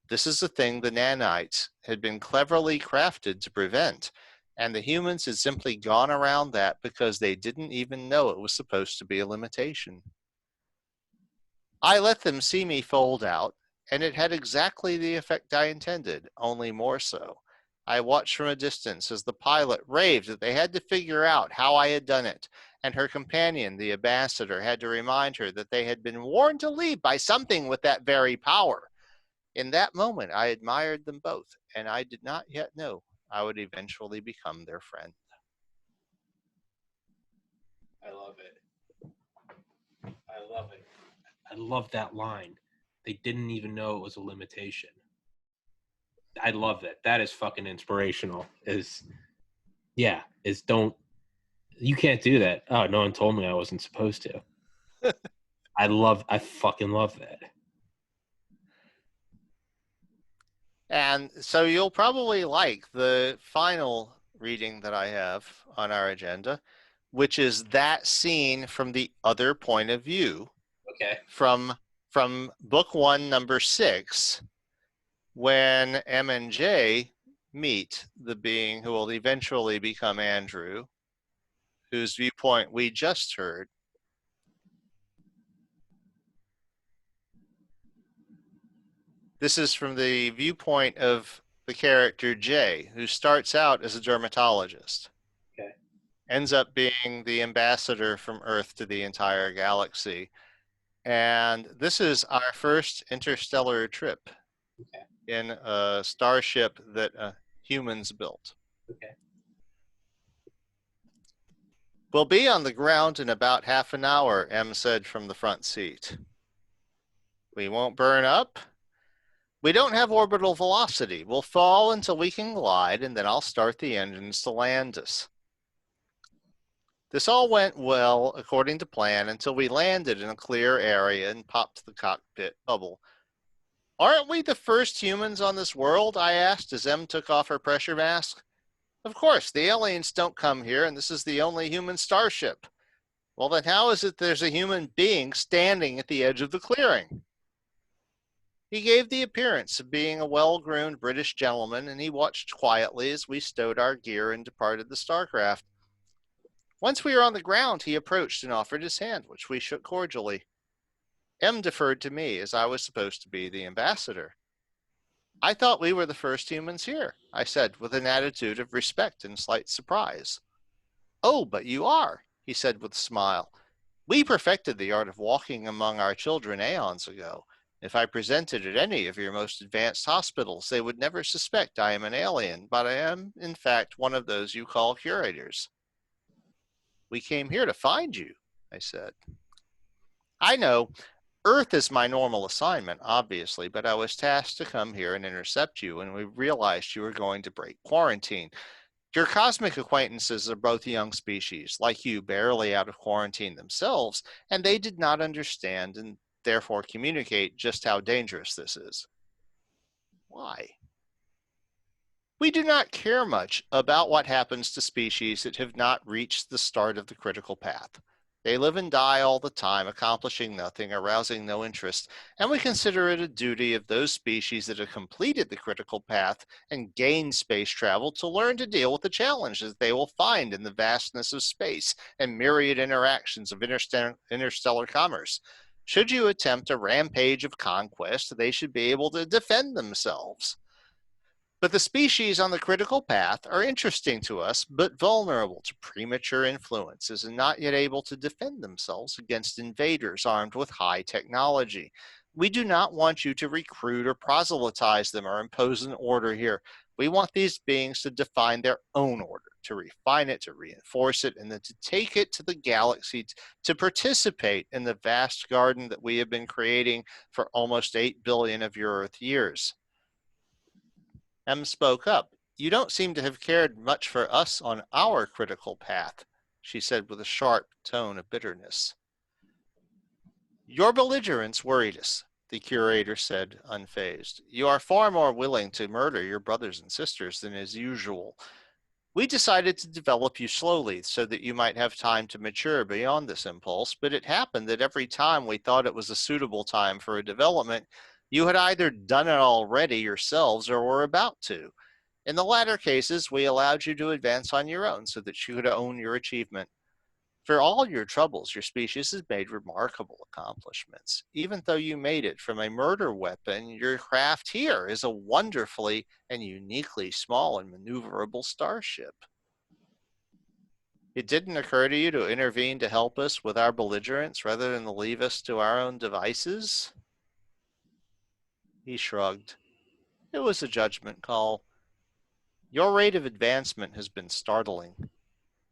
This is a thing the nanites had been cleverly crafted to prevent, and the humans had simply gone around that because they didn't even know it was supposed to be a limitation. I let them see me fold out, and it had exactly the effect I intended, only more so. I watched from a distance as the pilot raved that they had to figure out how I had done it, and her companion, the ambassador, had to remind her that they had been warned to leave by something with that very power. In that moment, I admired them both, and I did not yet know I would eventually become their friend. I love it. I love it. I love that line. They didn't even know it was a limitation. I love that. That is fucking inspirational. Don't, you can't do that. Oh, no one told me I wasn't supposed to. I fucking love that. And so you'll probably like the final reading that I have on our agenda, which is that scene from the other point of view. Okay. From book 1, number 6, when M and J meet the being who will eventually become Andrew, whose viewpoint we just heard. This is from the viewpoint of the character Jay, who starts out as a dermatologist. Okay. Ends up being the ambassador from Earth to the entire galaxy. And this is our first interstellar trip in a starship that humans built. Okay. We'll be on the ground in about half an hour, M said from the front seat. We won't burn up. We don't have orbital velocity. We'll fall until we can glide, and then I'll start the engines to land us. This all went well according to plan until we landed in a clear area and popped the cockpit bubble. Aren't we the first humans on this world? I asked as Em took off her pressure mask. Of course, the aliens don't come here, and this is the only human starship. Well, then how is it there's a human being standing at the edge of the clearing? He gave the appearance of being a well-groomed British gentleman, and he watched quietly as we stowed our gear and departed the starcraft. Once we were on the ground, he approached and offered his hand, which we shook cordially. M deferred to me, as I was supposed to be the ambassador. I thought we were the first humans here, I said, with an attitude of respect and slight surprise. Oh, but you are, he said with a smile. We perfected the art of walking among our children aeons ago. If I presented at any of your most advanced hospitals, they would never suspect I am an alien, but I am, in fact, one of those you call curators. We came here to find you, I said. I know. Earth is my normal assignment, obviously, but I was tasked to come here and intercept you when we realized you were going to break quarantine. Your cosmic acquaintances are both young species, like you, barely out of quarantine themselves, and they did not understand and therefore communicate just how dangerous this is. Why? We do not care much about what happens to species that have not reached the start of the critical path. They live and die all the time, accomplishing nothing, arousing no interest, and we consider it a duty of those species that have completed the critical path and gained space travel to learn to deal with the challenges they will find in the vastness of space and myriad interactions of interstellar commerce. Should you attempt a rampage of conquest, they should be able to defend themselves. But the species on the critical path are interesting to us, but vulnerable to premature influences and not yet able to defend themselves against invaders armed with high technology. We do not want you to recruit or proselytize them or impose an order here. We want these beings to define their own order, to refine it, to reinforce it, and then to take it to the galaxy to participate in the vast garden that we have been creating for almost 8 billion of your Earth years. M spoke up. You don't seem to have cared much for us on our critical path, she said with a sharp tone of bitterness. Your belligerence worried us, the curator said, unfazed. You are far more willing to murder your brothers and sisters than is usual. We decided to develop you slowly so that you might have time to mature beyond this impulse, but it happened that every time we thought it was a suitable time for a development, you had either done it already yourselves or were about to. In the latter cases, we allowed you to advance on your own so that you could own your achievement. For all your troubles, your species has made remarkable accomplishments. Even though you made it from a murder weapon, your craft here is a wonderfully and uniquely small and maneuverable starship. It didn't occur to you to intervene to help us with our belligerence rather than to leave us to our own devices? He shrugged. It was a judgment call. Your rate of advancement has been startling.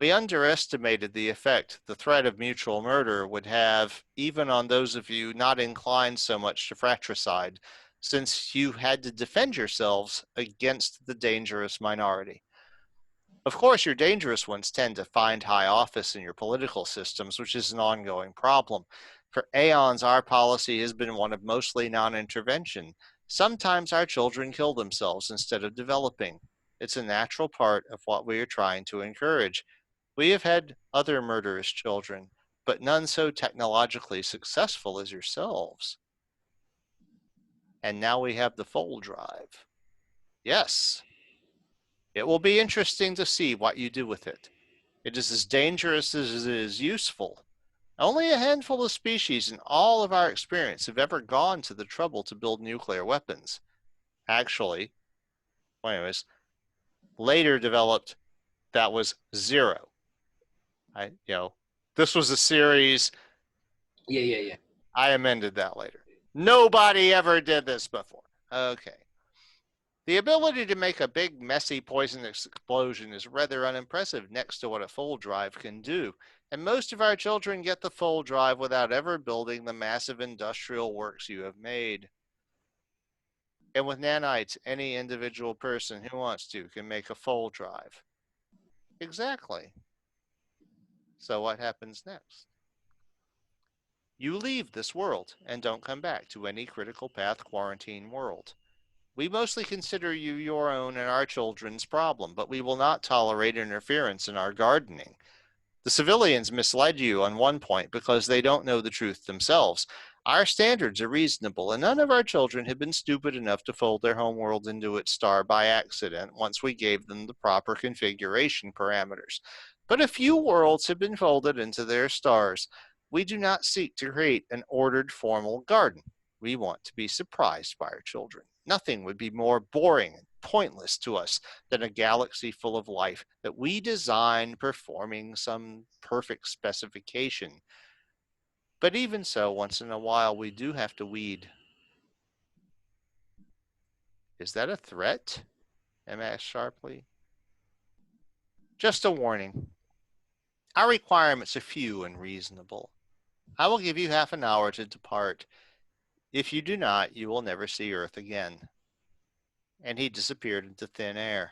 We underestimated the effect the threat of mutual murder would have even on those of you not inclined so much to fratricide, since you had to defend yourselves against the dangerous minority. Of course, your dangerous ones tend to find high office in your political systems, which is an ongoing problem. For aeons, our policy has been one of mostly non-intervention. Sometimes our children kill themselves instead of developing. It's a natural part of what we are trying to encourage. We have had other murderous children, but none so technologically successful as yourselves. And now we have the fold drive. Yes. It will be interesting to see what you do with it. It is as dangerous as it is useful. Only a handful of species in all of our experience have ever gone to the trouble to build nuclear weapons. Actually, later developed, that was zero. This was a series. Yeah. I amended that later. Nobody ever did this before. Okay. The ability to make a big, messy, poisonous explosion is rather unimpressive next to what a full drive can do. And most of our children get the full drive without ever building the massive industrial works you have made. And with nanites, any individual person who wants to can make a full drive. Exactly. So what happens next? You leave this world and don't come back to any critical path quarantine world. We mostly consider you your own and our children's problem, but we will not tolerate interference in our gardening. The civilians misled you on one point because they don't know the truth themselves. Our standards are reasonable, and none of our children have been stupid enough to fold their homeworld into its star by accident once we gave them the proper configuration parameters. But a few worlds have been folded into their stars. We do not seek to create an ordered, formal garden. We want to be surprised by our children. Nothing would be more boring and pointless to us than a galaxy full of life that we design performing some perfect specification. But even so, once in a while, we do have to weed. Is that a threat? Em asked sharply. Just a warning. Our requirements are few and reasonable. I will give you half an hour to depart. If you do not, you will never see Earth again. And he disappeared into thin air.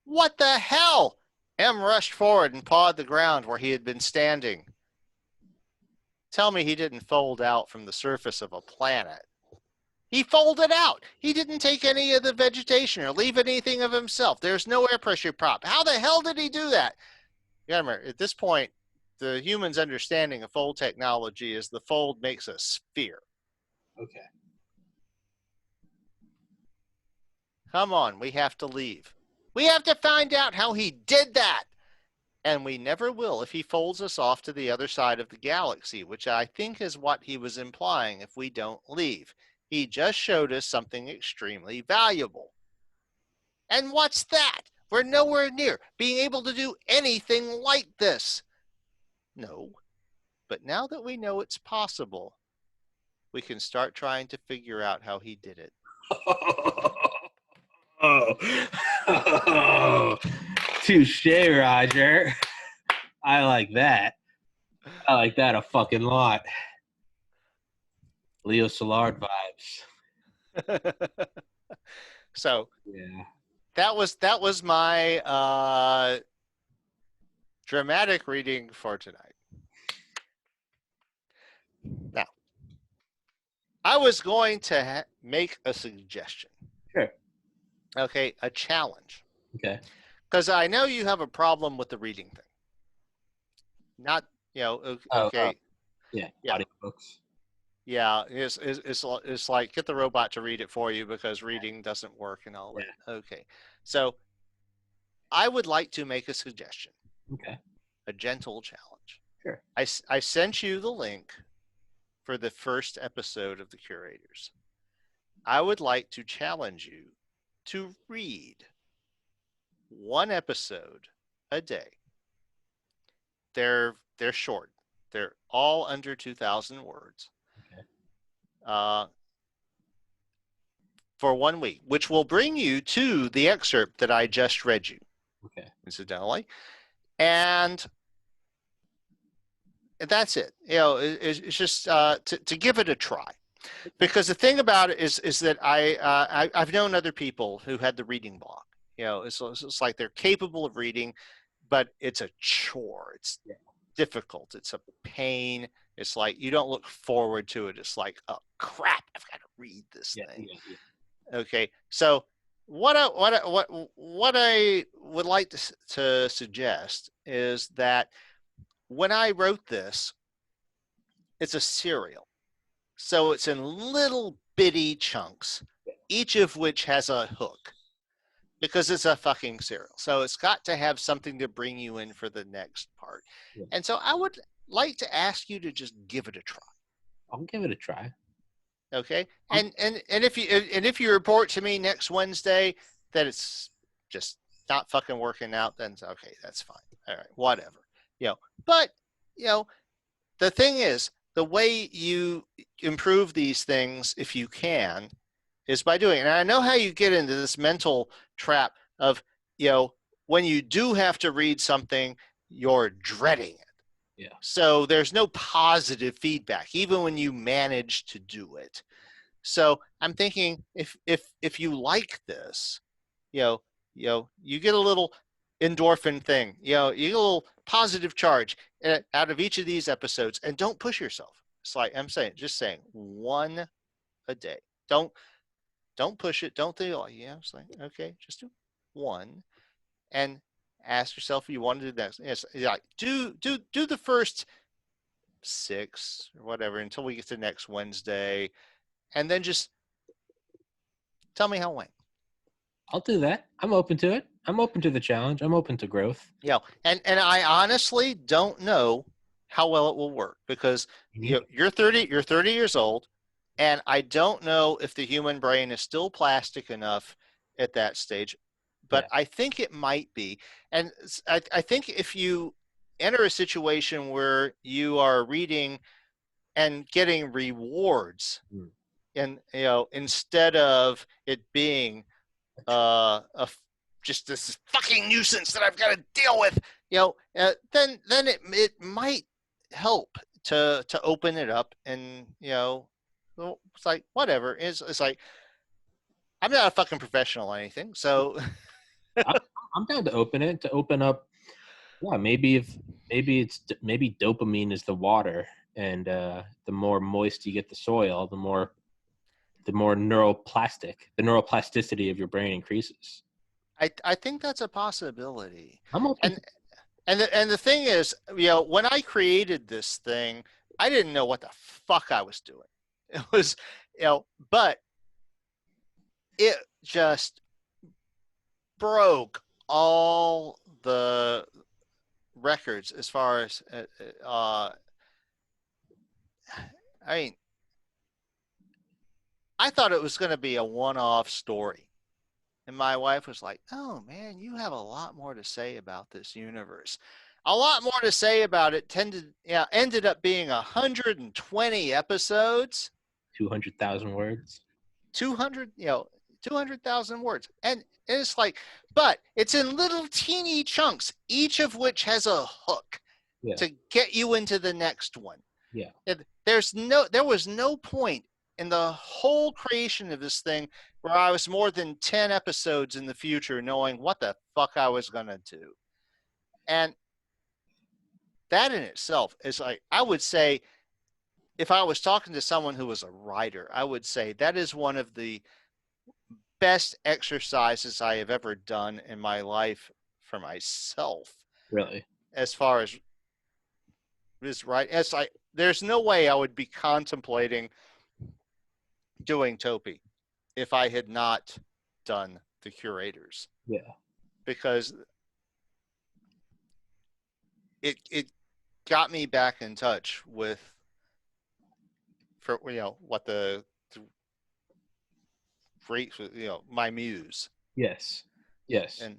What the hell? Em rushed forward and pawed the ground where he had been standing. Tell me he didn't fold out from the surface of a planet. He folded out. He didn't take any of the vegetation or leave anything of himself. There's no air pressure prop. How the hell did he do that? You gotta remember, at this point, the human's understanding of fold technology is the fold makes a sphere. Okay. Come on, we have to leave. We have to find out how he did that. And we never will if he folds us off to the other side of the galaxy, which I think is what he was implying if we don't leave. He just showed us something extremely valuable. And what's that? We're nowhere near being able to do anything like this. No, but now that we know it's possible, we can start trying to figure out how he did it. Oh, touche, Roger. I like that. I like that a fucking lot. Leo Szilard vibes. So Yeah. that was my dramatic reading for tonight. Now, I was going to make a suggestion. Sure. Okay, a challenge. Okay. Because I know you have a problem with the reading thing. Not, okay. Yeah. Yeah. Audiobooks. Yeah, it's like get the robot to read it for you because reading doesn't work and all that. Okay. So I would like to make a suggestion. Okay. A gentle challenge. Sure. I sent you the link for the first episode of The Curators. I would like to challenge you to read one episode a day. They're short. They're all under 2,000 words. Okay. For 1 week, which will bring you to the excerpt that I just read you. Okay. Incidentally. And that's it. It's just to give it a try. Because the thing about it is that I've known other people who had the reading block. It's like they're capable of reading, but it's a chore. It's difficult. It's a pain. It's like you don't look forward to it. It's like, oh crap, I've got to read this thing. Yeah. Okay, so what I would like to suggest is that when I wrote this, it's a serial. So it's in little bitty chunks, each of which has a hook because it's a fucking serial. So it's got to have something to bring you in for the next part. Yeah. And so I would like to ask you to just give it a try. I'll give it a try. Okay. And if you report to me next Wednesday that it's just not fucking working out, then okay, that's fine. All right, whatever. But the thing is, the way you improve these things, if you can, is by doing it. And I know how you get into this mental trap of, when you do have to read something, you're dreading it. Yeah. So there's no positive feedback, even when you manage to do it. So I'm thinking if you like this, you get a little endorphin thing, you get a little positive charge out of each of these episodes, and don't push yourself. It's like I'm saying, just saying one a day. Don't push it. Don't think, oh yeah, it's like, okay, just do one and ask yourself if you want to do next. It's like do the first 6 or whatever until we get to next Wednesday, and then just tell me how it went. I'll do that. I'm open to it. I'm open to the challenge. I'm open to growth. And I honestly don't know how well it will work, because you're 30 years old, and I don't know if the human brain is still plastic enough at that stage, but I think it might be. And I think if you enter a situation where you are reading and getting rewards, and instead of it being just this fucking nuisance that I've got to deal with, then it might help to open it up, and it's like whatever. It's like I'm not a fucking professional or anything, so I'm down to open up. Yeah, maybe dopamine is the water, and the more moist you get the soil, the more the neuroplasticity of your brain increases. I think that's a possibility. I'm open. And the thing is, when I created this thing, I didn't know what the fuck I was doing. It was, but it just broke all the records as far as, I mean, I thought it was going to be a one-off story. And my wife was like, oh, man, you have a lot more to say about this universe. A lot more to say about it. Ended up being 120 episodes. 200,000 words. 200,000 words. And it's like, but it's in little teeny chunks, each of which has a hook to get you into the next one. Yeah. There was no point in the whole creation of this thing where I was more than 10 episodes in the future knowing what the fuck I was going to do. And that in itself is like, I would say, if I was talking to someone who was a writer, I would say that is one of the best exercises I have ever done in my life for myself. Really? As far as this, right? There's no way I would be contemplating doing Topi if I had not done the curators. Yeah. Because it got me back in touch with, what the great, my muse. Yes. And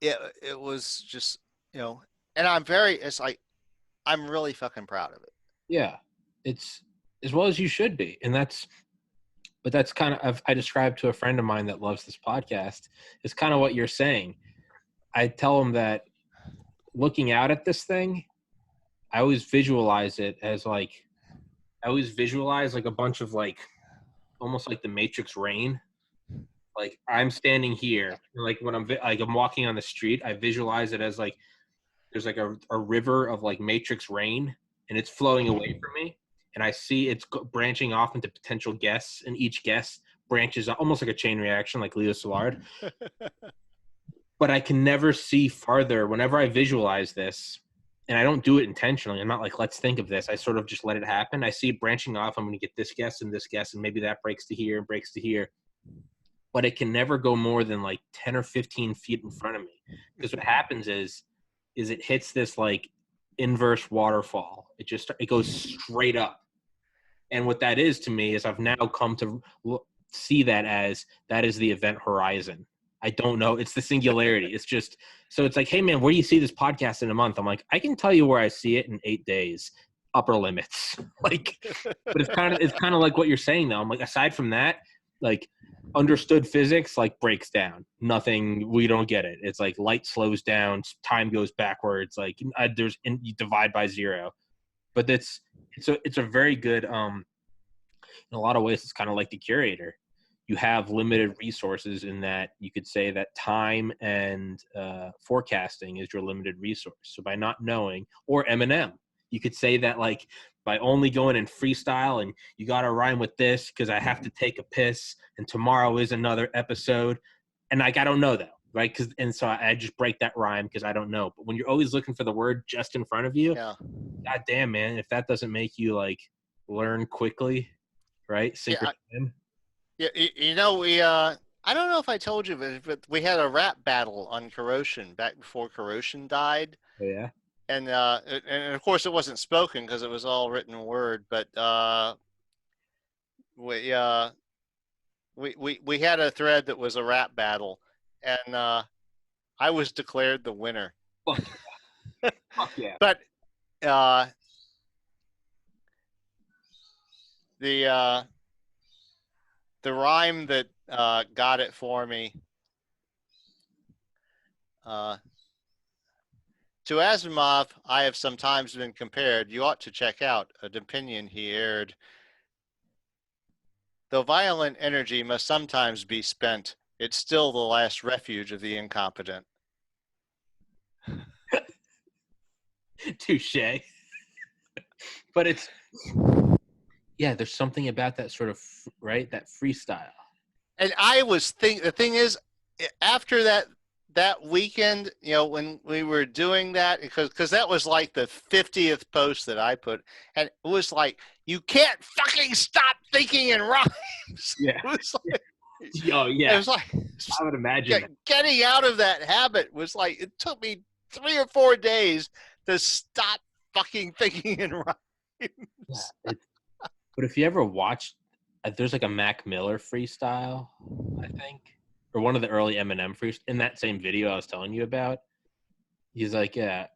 it was just, and I'm really fucking proud of it. Yeah. It's as well as you should be. And that's kind of, I described to a friend of mine that loves this podcast, is kind of what you're saying. I tell him that looking out at this thing, I always visualize it as like, a bunch of like, almost like the Matrix rain. Like I'm standing here, like when I'm walking on the street, I visualize it as like, there's like a river of like Matrix rain, and it's flowing away from me. And I see it's branching off into potential guests, and each guest branches almost like a chain reaction, like Leo Szilard. But I can never see farther whenever I visualize this, and I don't do it intentionally. I'm not like, let's think of this. I sort of just let it happen. I see it branching off. I'm going to get this guest, and maybe that breaks to here and breaks to here. But it can never go more than like 10 or 15 feet in front of me. Because what happens is it hits this like inverse waterfall. It goes straight up. And what that is to me is I've now come to see that is the event horizon. I don't know. It's the singularity. It's just, so it's like, hey man, where do you see this podcast in a month? I'm like, I can tell you where I see it in 8 days, upper limits. Like, but it's kind of like what you're saying though. I'm like, aside from that, like understood physics like breaks down. Nothing, we don't get it. It's like light slows down, time goes backwards. Like you divide by 0. But it's a very good in a lot of ways. It's kind of like the curator. You have limited resources in that you could say that time and forecasting is your limited resource. So by not knowing, or Eminem, you could say that like by only going in freestyle and you got to rhyme with this because I have to take a piss and tomorrow is another episode. And like, I don't know though, right? And so I just break that rhyme because I don't know. But when you're always looking for the word just in front of you, God damn, man, if that doesn't make you like learn quickly, right? Sink or swim. Yeah, you know, I don't know if I told you, but we had a rap battle on Corrosion back before Corrosion died. Oh, yeah. And of course it wasn't spoken because it was all written word, but we had a thread that was a rap battle, and I was declared the winner. Fuck yeah. Fuck yeah. But the rhyme that got it for me, to Asimov, I have sometimes been compared. You ought to check out an opinion he aired. Though violent energy must sometimes be spent, it's still the last refuge of the incompetent. Touche. But it's, yeah, there's something about that sort of, right, that freestyle. And I was the thing is, after that weekend, you know, when we were doing that, because that was like the 50th post that I put, and it was like, you can't fucking stop thinking in rhymes. Yeah. It was like, oh yeah. It was like, I would imagine getting out of that habit was like, it took me 3 or 4 days to stop fucking thinking in rhymes. Yeah, but if you ever watched, there's like a Mac Miller freestyle, I think, or one of the early Eminem freestyles in that same video I was telling you about. He's like, yeah,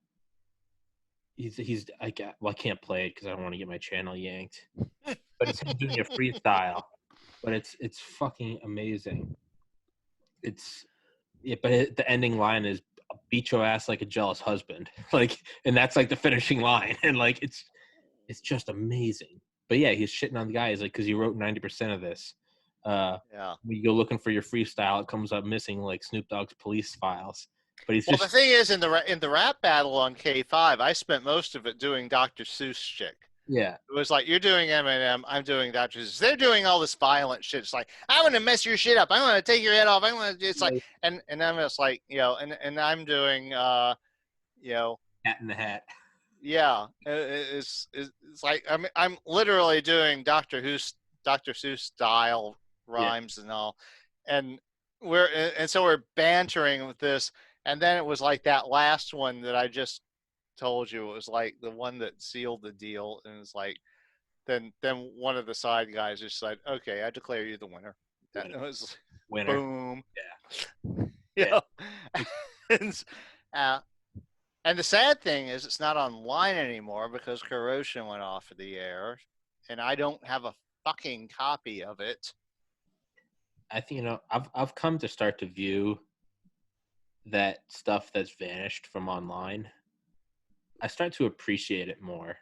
he's I can't play it because I don't want to get my channel yanked. But it's him doing a freestyle, but it's fucking amazing. But the ending line is beat your ass like a jealous husband, like, and that's like the finishing line, and like it's just amazing. But yeah, he's shitting on the guy. He's like, because you wrote 90% of this. When you go looking for your freestyle, it comes up missing like Snoop Dogg's police files. But he's the thing is, in the rap battle on K5, I spent most of it doing Dr. Seuss shit. Yeah. It was like, you're doing Eminem, I'm doing Dr. Seuss. They're doing all this violent shit. It's like, I'm going to mess your shit up. I'm going to take your head off. It's like, and I'm just like, you know, and I'm doing, you know. Hat in the Hat. Yeah. It's like, I'm literally doing Dr. Seuss style rhymes and all. And so we're bantering with this. And then it was like that last one that I just told you, it was like the one that sealed the deal, and it's like then one of the side guys just said, okay, I declare you the winner. That was winner. Boom. Yeah. And the sad thing is it's not online anymore because Corrosion went off of the air, and I don't have a fucking copy of it. I think, you know, I've come to start to view that stuff that's vanished from online, I start to appreciate it more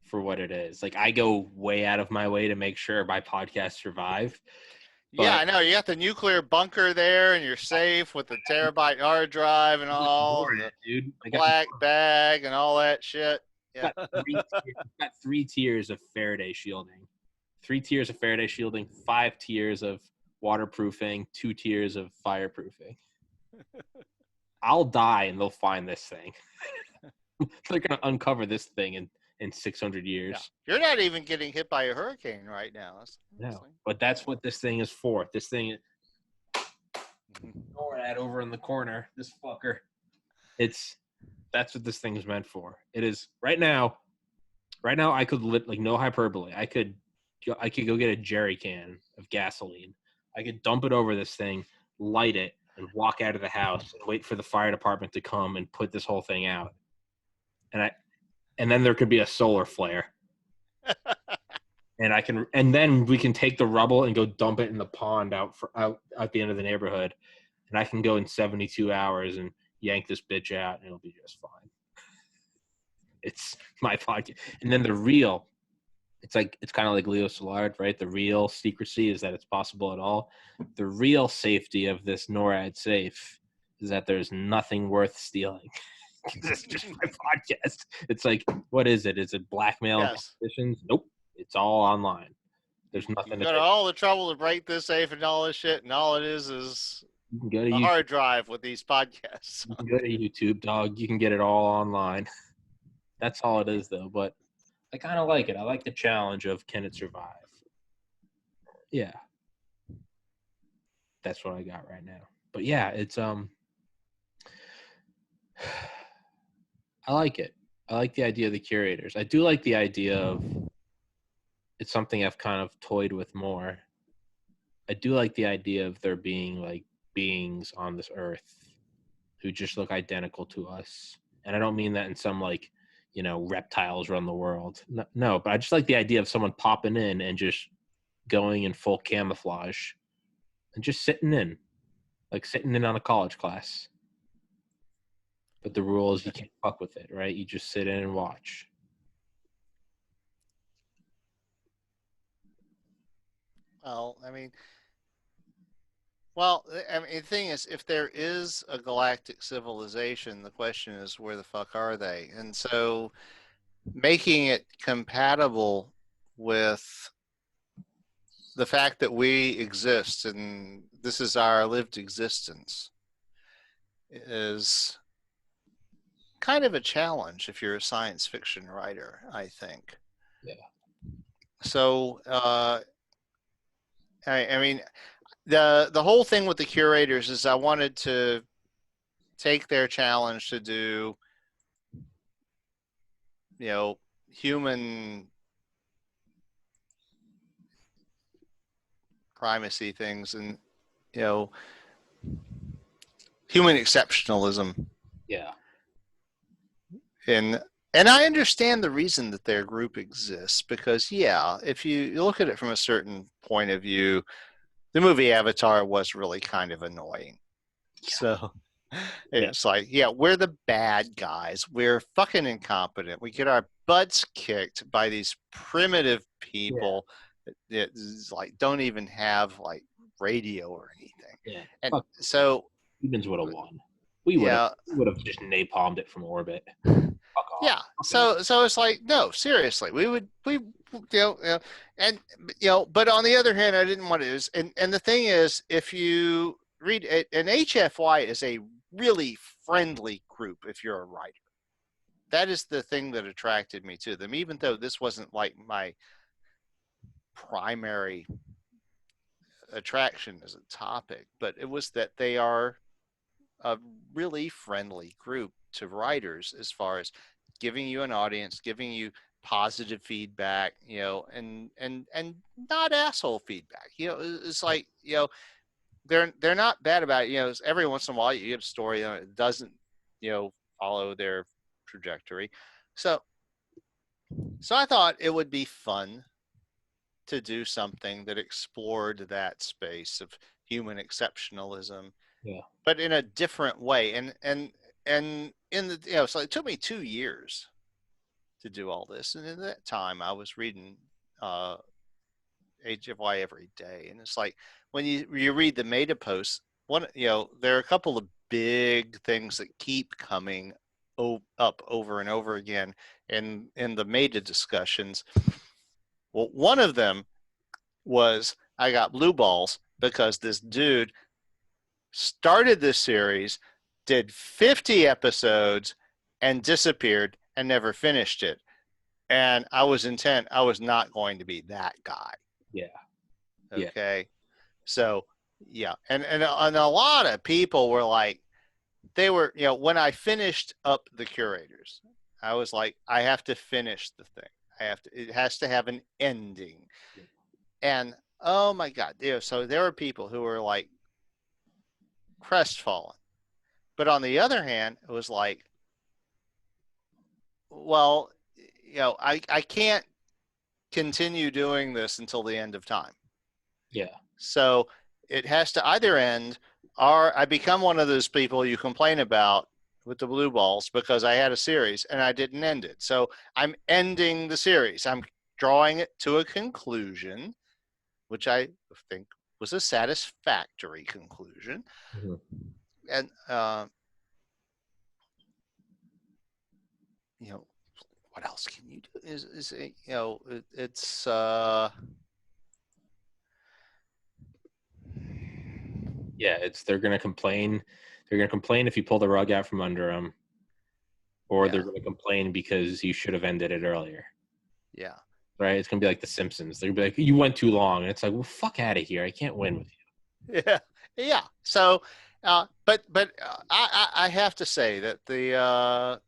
for what it is. Like, I go way out of my way to make sure my podcasts survive. Yeah, I know. You got the nuclear bunker there, and you're safe with the terabyte hard drive and all, the dude. black bag and all that shit. Yeah. Got 3 tiers of Faraday shielding. 3 tiers of Faraday shielding, 5 tiers of waterproofing, 2 tiers of fireproofing. I'll die and they'll find this thing. They're going to uncover this thing in 600 years. Yeah. You're not even getting hit by a hurricane right now. No, but that's what this thing is for. This thing, NORAD over in the corner, this fucker. That's what this thing is meant for. It is right now. I could like, no hyperbole. I could go get a jerry can of gasoline. I could dump it over this thing, light it, and walk out of the house and wait for the fire department to come and put this whole thing out. And then there could be a solar flare. and then we can take the rubble and go dump it in the pond out at the end of the neighborhood, and I can go in 72 hours and yank this bitch out, and it'll be just fine. It's my podcast. And then the real, it's kind of like Leo Szilard, right? The real secrecy is that it's possible at all. The real safety of this NORAD safe is that there's nothing worth stealing. It's just my podcast. It's like, what is it? Is it blackmail and Yes. competitions? Nope. It's all online. There's nothing You to got take. all the trouble to break this safe and all this shit, and all it is You can go to a YouTube. hard drive with these podcasts. You can go to YouTube, dog. You can get it all online. That's all it is, though. But I kind of like it. I like the challenge of, can it survive? Yeah. That's what I got right now. But yeah, it's I like it. I like the idea of the curators. I do like the idea of, it's something I've kind of toyed with more. I do like the idea of there being like beings on this earth who just look identical to us. And I don't mean that in some like, reptiles run the world. No, but I just like the idea of someone popping in and just going in full camouflage and just sitting in on a college class. But the rule is you can't fuck with it, right? You just sit in and watch. Well, the thing is, if there is a galactic civilization, the question is, where the fuck are they? And so making it compatible with the fact that we exist and this is our lived existence is kind of a challenge if you're a science fiction writer, I think. Yeah. So, the whole thing with the curators is I wanted to take their challenge to do, human primacy things and, human exceptionalism. Yeah. And I understand the reason that their group exists because, if you look at it from a certain point of view, the movie Avatar was really kind of annoying. Yeah. So it's like, we're the bad guys. We're fucking incompetent. We get our butts kicked by these primitive people that like don't even have like radio or anything. Yeah. And so humans would have won. We would have just napalmed it from orbit. Fuck off. Yeah. So it's like, no, seriously, but on the other hand, I didn't want to, and the thing is, if you read it, an HFY is a really friendly group if you're a writer. That is the thing that attracted me to them, even though this wasn't like my primary attraction as a topic, but it was that they are a really friendly group to writers as far as giving you an audience, giving you positive feedback, and not asshole feedback. It's like, they're not bad about it. Every once in a while you get a story that doesn't, follow their trajectory. So I thought it would be fun to do something that explored that space of human exceptionalism, but in a different way. And in the, so it took me 2 years to do all this. And in that time I was reading HFY every day. And it's like, when you read the meta posts, there are a couple of big things that keep coming up over and over again in the meta discussions. Well, one of them was, I got blue balls because this dude started this series, did 50 episodes, and disappeared and never finished it. And I was intent, I was not going to be that guy. Yeah. Okay. So, And a lot of people were like, they were, when I finished up the curators, I was like, I have to finish the thing. It has to have an ending. And oh my God. So there were people who were like crestfallen. But on the other hand, it was like, well, I can't continue doing this until the end of time. Yeah. So it has to either end, or I become one of those people you complain about with the blue balls because I had a series and I didn't end it. So I'm ending the series. I'm drawing it to a conclusion, which I think was a satisfactory conclusion. Mhm. And, you know, what else can you do? Is it, you know, it's, Yeah, they're gonna complain. They're gonna complain if you pull the rug out from under them, or yeah, they're gonna complain because you should have ended it earlier. yeah. Right? It's gonna be like The Simpsons. They're gonna be like, "You went too long." And it's like, "Well, fuck out of here! I can't win with you." Yeah, yeah. So, I have to say that the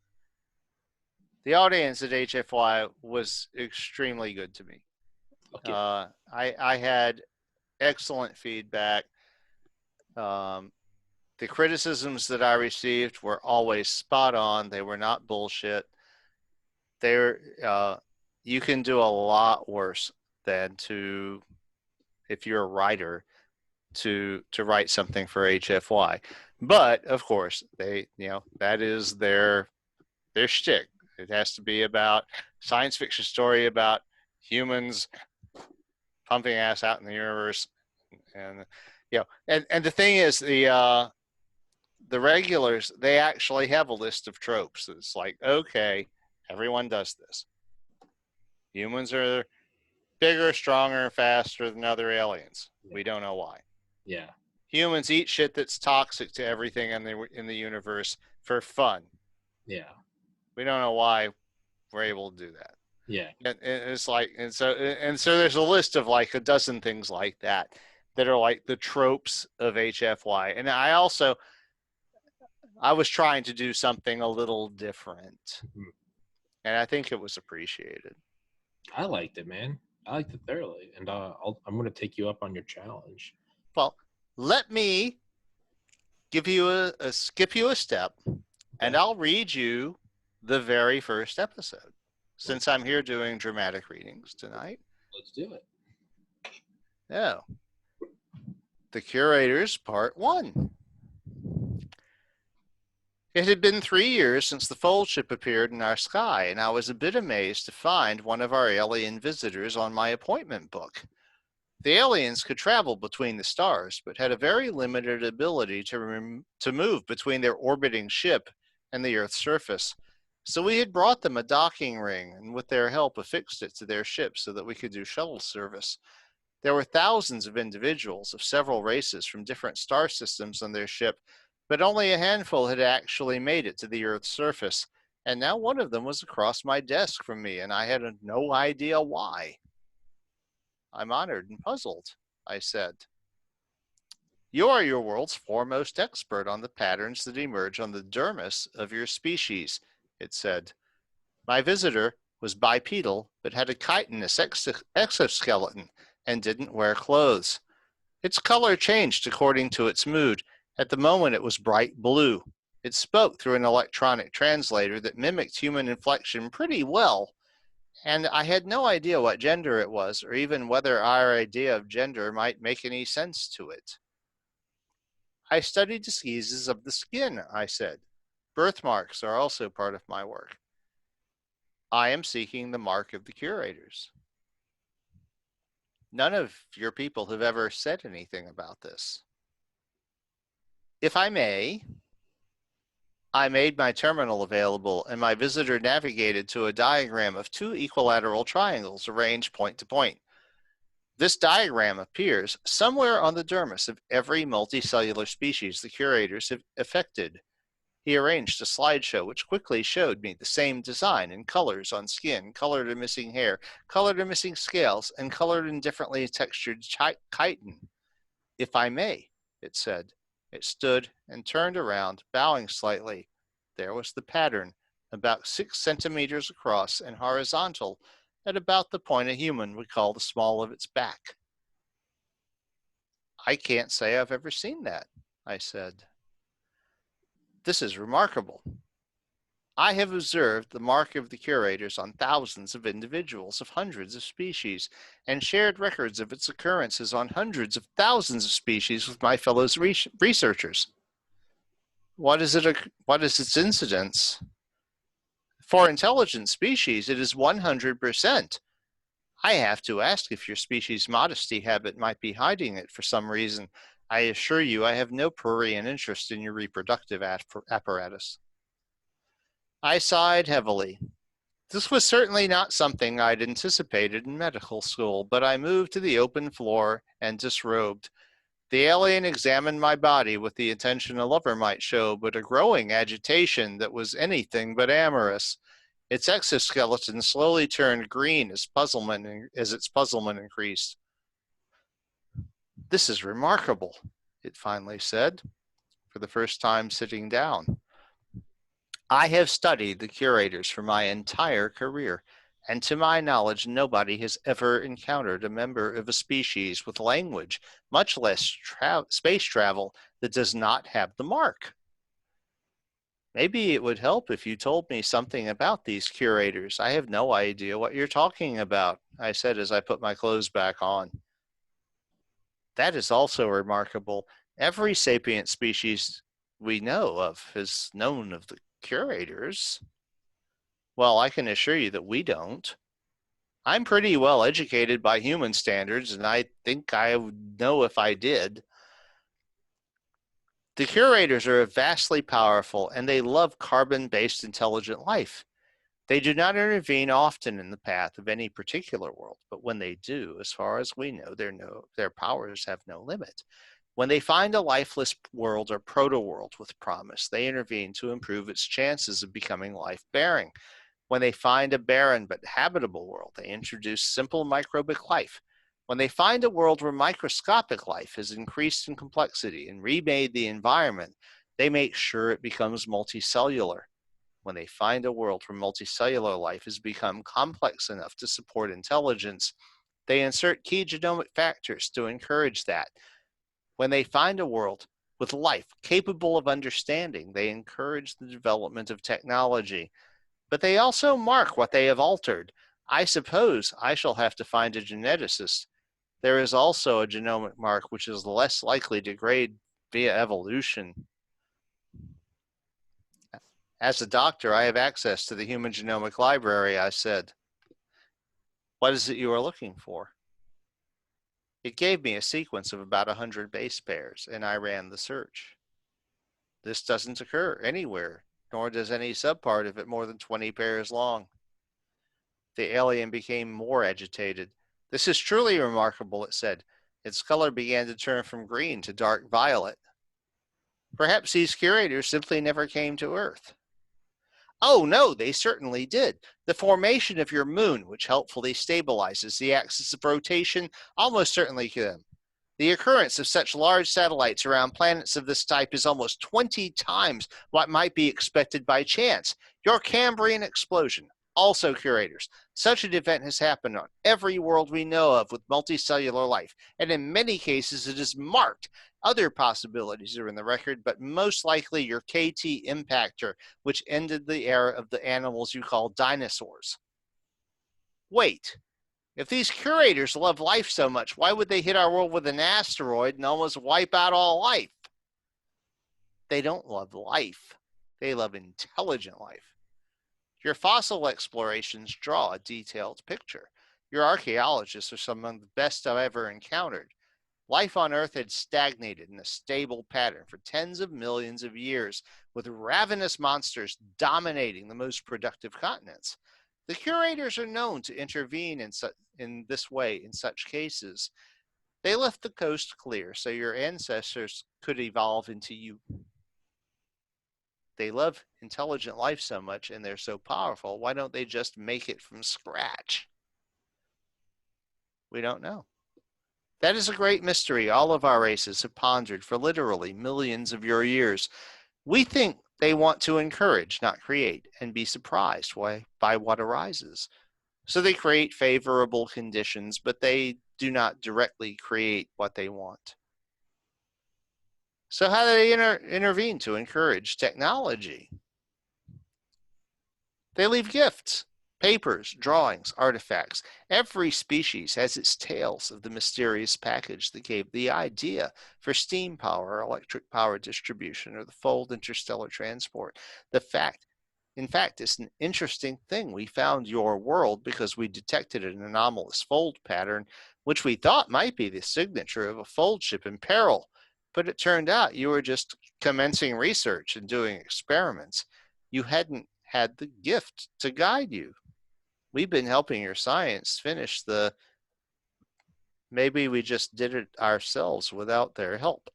audience at HFY was extremely good to me. Fuck yeah. I had excellent feedback. Um, the criticisms that I received were always spot on. They were not bullshit. They're you can do a lot worse than to, if you're a writer, to write something for HFY. But of course, that is their shtick. It has to be about science fiction story about humans pumping ass out in the universe, and and the thing is, the regulars, they actually have a list of tropes. It's like, okay, everyone does this. Humans are bigger, stronger, faster than other aliens. We don't know why. Yeah. Humans eat shit that's toxic to everything in the universe for fun. Yeah. We don't know why we're able to do that. Yeah. And it's like, and so there's a list of like a dozen things like that are like the tropes of HFY. And I was trying to do something a little different, Mhm. and I think it was appreciated. I liked it, man. I liked it thoroughly, and I'm gonna take you up on your challenge. Well, let me give you skip you a step, and Okay. I'll read you the very first episode, since I'm here doing dramatic readings tonight. Let's do it. Oh, The Curators, Part 1. It had been 3 years since the fold ship appeared in our sky, and I was a bit amazed to find one of our alien visitors on my appointment book. The aliens could travel between the stars, but had a very limited ability to move between their orbiting ship and the Earth's surface. So we had brought them a docking ring, and with their help affixed it to their ship so that we could do shuttle service. There were thousands of individuals of several races from different star systems on their ship, but only a handful had actually made it to the Earth's surface, and now one of them was across my desk from me, and I had no idea why. I'm honored and puzzled, I said. You are your world's foremost expert on the patterns that emerge on the dermis of your species, it said. My visitor was bipedal, but had a chitinous exoskeleton and didn't wear clothes. Its color changed according to its mood. At the moment, it was bright blue. It spoke through an electronic translator that mimicked human inflection pretty well, and I had no idea what gender it was, or even whether our idea of gender might make any sense to it. I studied diseases of the skin, I said. Birthmarks are also part of my work. I am seeking the mark of the curators. None of your people have ever said anything about this. If I may, I made my terminal available, and my visitor navigated to a diagram of two equilateral triangles arranged point to point. This diagram appears somewhere on the dermis of every multicellular species the curators have affected. He arranged a slideshow which quickly showed me the same design and colors on skin, colored and missing hair, colored and missing scales, and colored and differently textured chitin. If I may, it said. It stood and turned around, bowing slightly. There was the pattern, about 6 centimeters across and horizontal at about the point a human would call the small of its back. I can't say I've ever seen that, I said. This is remarkable. I have observed the mark of the curators on thousands of individuals of hundreds of species, and shared records of its occurrences on hundreds of thousands of species with my fellow researchers. What is its incidence? For intelligent species, it is 100%. I have to ask if your species' modesty habit might be hiding it for some reason. I assure you I have no prurient interest in your reproductive apparatus. I sighed heavily. This was certainly not something I'd anticipated in medical school, but I moved to the open floor and disrobed. The alien examined my body with the attention a lover might show, but a growing agitation that was anything but amorous. Its exoskeleton slowly turned green as its puzzlement increased. This is remarkable, it finally said, for the first time sitting down. I have studied the curators for my entire career, and to my knowledge, nobody has ever encountered a member of a species with language, much less space travel, that does not have the mark. Maybe it would help if you told me something about these curators. I have no idea what you're talking about, I said as I put my clothes back on. That is also remarkable. Every sapient species we know of has known of the curators. Well, I can assure you that we don't. I'm pretty well educated by human standards, and I think I would know if I did. The curators are vastly powerful, and they love carbon-based intelligent life. They do not intervene often in the path of any particular world, but when they do, as far as we know, their powers have no limit. When they find a lifeless world or proto-world with promise, they intervene to improve its chances of becoming life-bearing. When they find a barren but habitable world, they introduce simple microbic life. When they find a world where microscopic life has increased in complexity and remade the environment, they make sure it becomes multicellular. When they find a world where multicellular life has become complex enough to support intelligence, they insert key genomic factors to encourage that. When they find a world with life capable of understanding, they encourage the development of technology. But they also mark what they have altered. I suppose I shall have to find a geneticist. There is also a genomic mark which is less likely to degrade via evolution. As a doctor, I have access to the Human Genomic Library, I said. What is it you are looking for? It gave me a sequence of about 100 base pairs, and I ran the search. This doesn't occur anywhere, nor does any subpart of it more than 20 pairs long. The alien became more agitated. This is truly remarkable, it said. Its color began to turn from green to dark violet. Perhaps these curators simply never came to Earth. Oh, no, they certainly did. The formation of your moon, which helpfully stabilizes the axis of rotation, almost certainly them. The occurrence of such large satellites around planets of this type is almost 20 times what might be expected by chance. Your Cambrian explosion, also curators. Such an event has happened on every world we know of with multicellular life, and in many cases it is marked. Other possibilities are in the record, but most likely your KT impactor, which ended the era of the animals you call dinosaurs. Wait, if these curators love life so much, why would they hit our world with an asteroid and almost wipe out all life? They don't love life. They love intelligent life. Your fossil explorations draw a detailed picture. Your archaeologists are some of the best I've ever encountered. Life on Earth had stagnated in a stable pattern for tens of millions of years, with ravenous monsters dominating the most productive continents. The curators are known to intervene in this way in such cases. They left the coast clear so your ancestors could evolve into you. They love intelligent life so much and they're so powerful. Why don't they just make it from scratch? We don't know. That is a great mystery all of our races have pondered for literally millions of your years. We think they want to encourage, not create, and be surprised by what arises. So they create favorable conditions, but they do not directly create what they want. So how do they intervene to encourage technology? They leave gifts, papers, drawings, artifacts. Every species has its tales of the mysterious package that gave the idea for steam power, electric power distribution, or the fold interstellar transport. In fact, it's an interesting thing. We found your world because we detected an anomalous fold pattern, which we thought might be the signature of a fold ship in peril. But it turned out you were just commencing research and doing experiments. You hadn't had the gift to guide you. We've been helping your science finish the maybe we just did it ourselves without their help.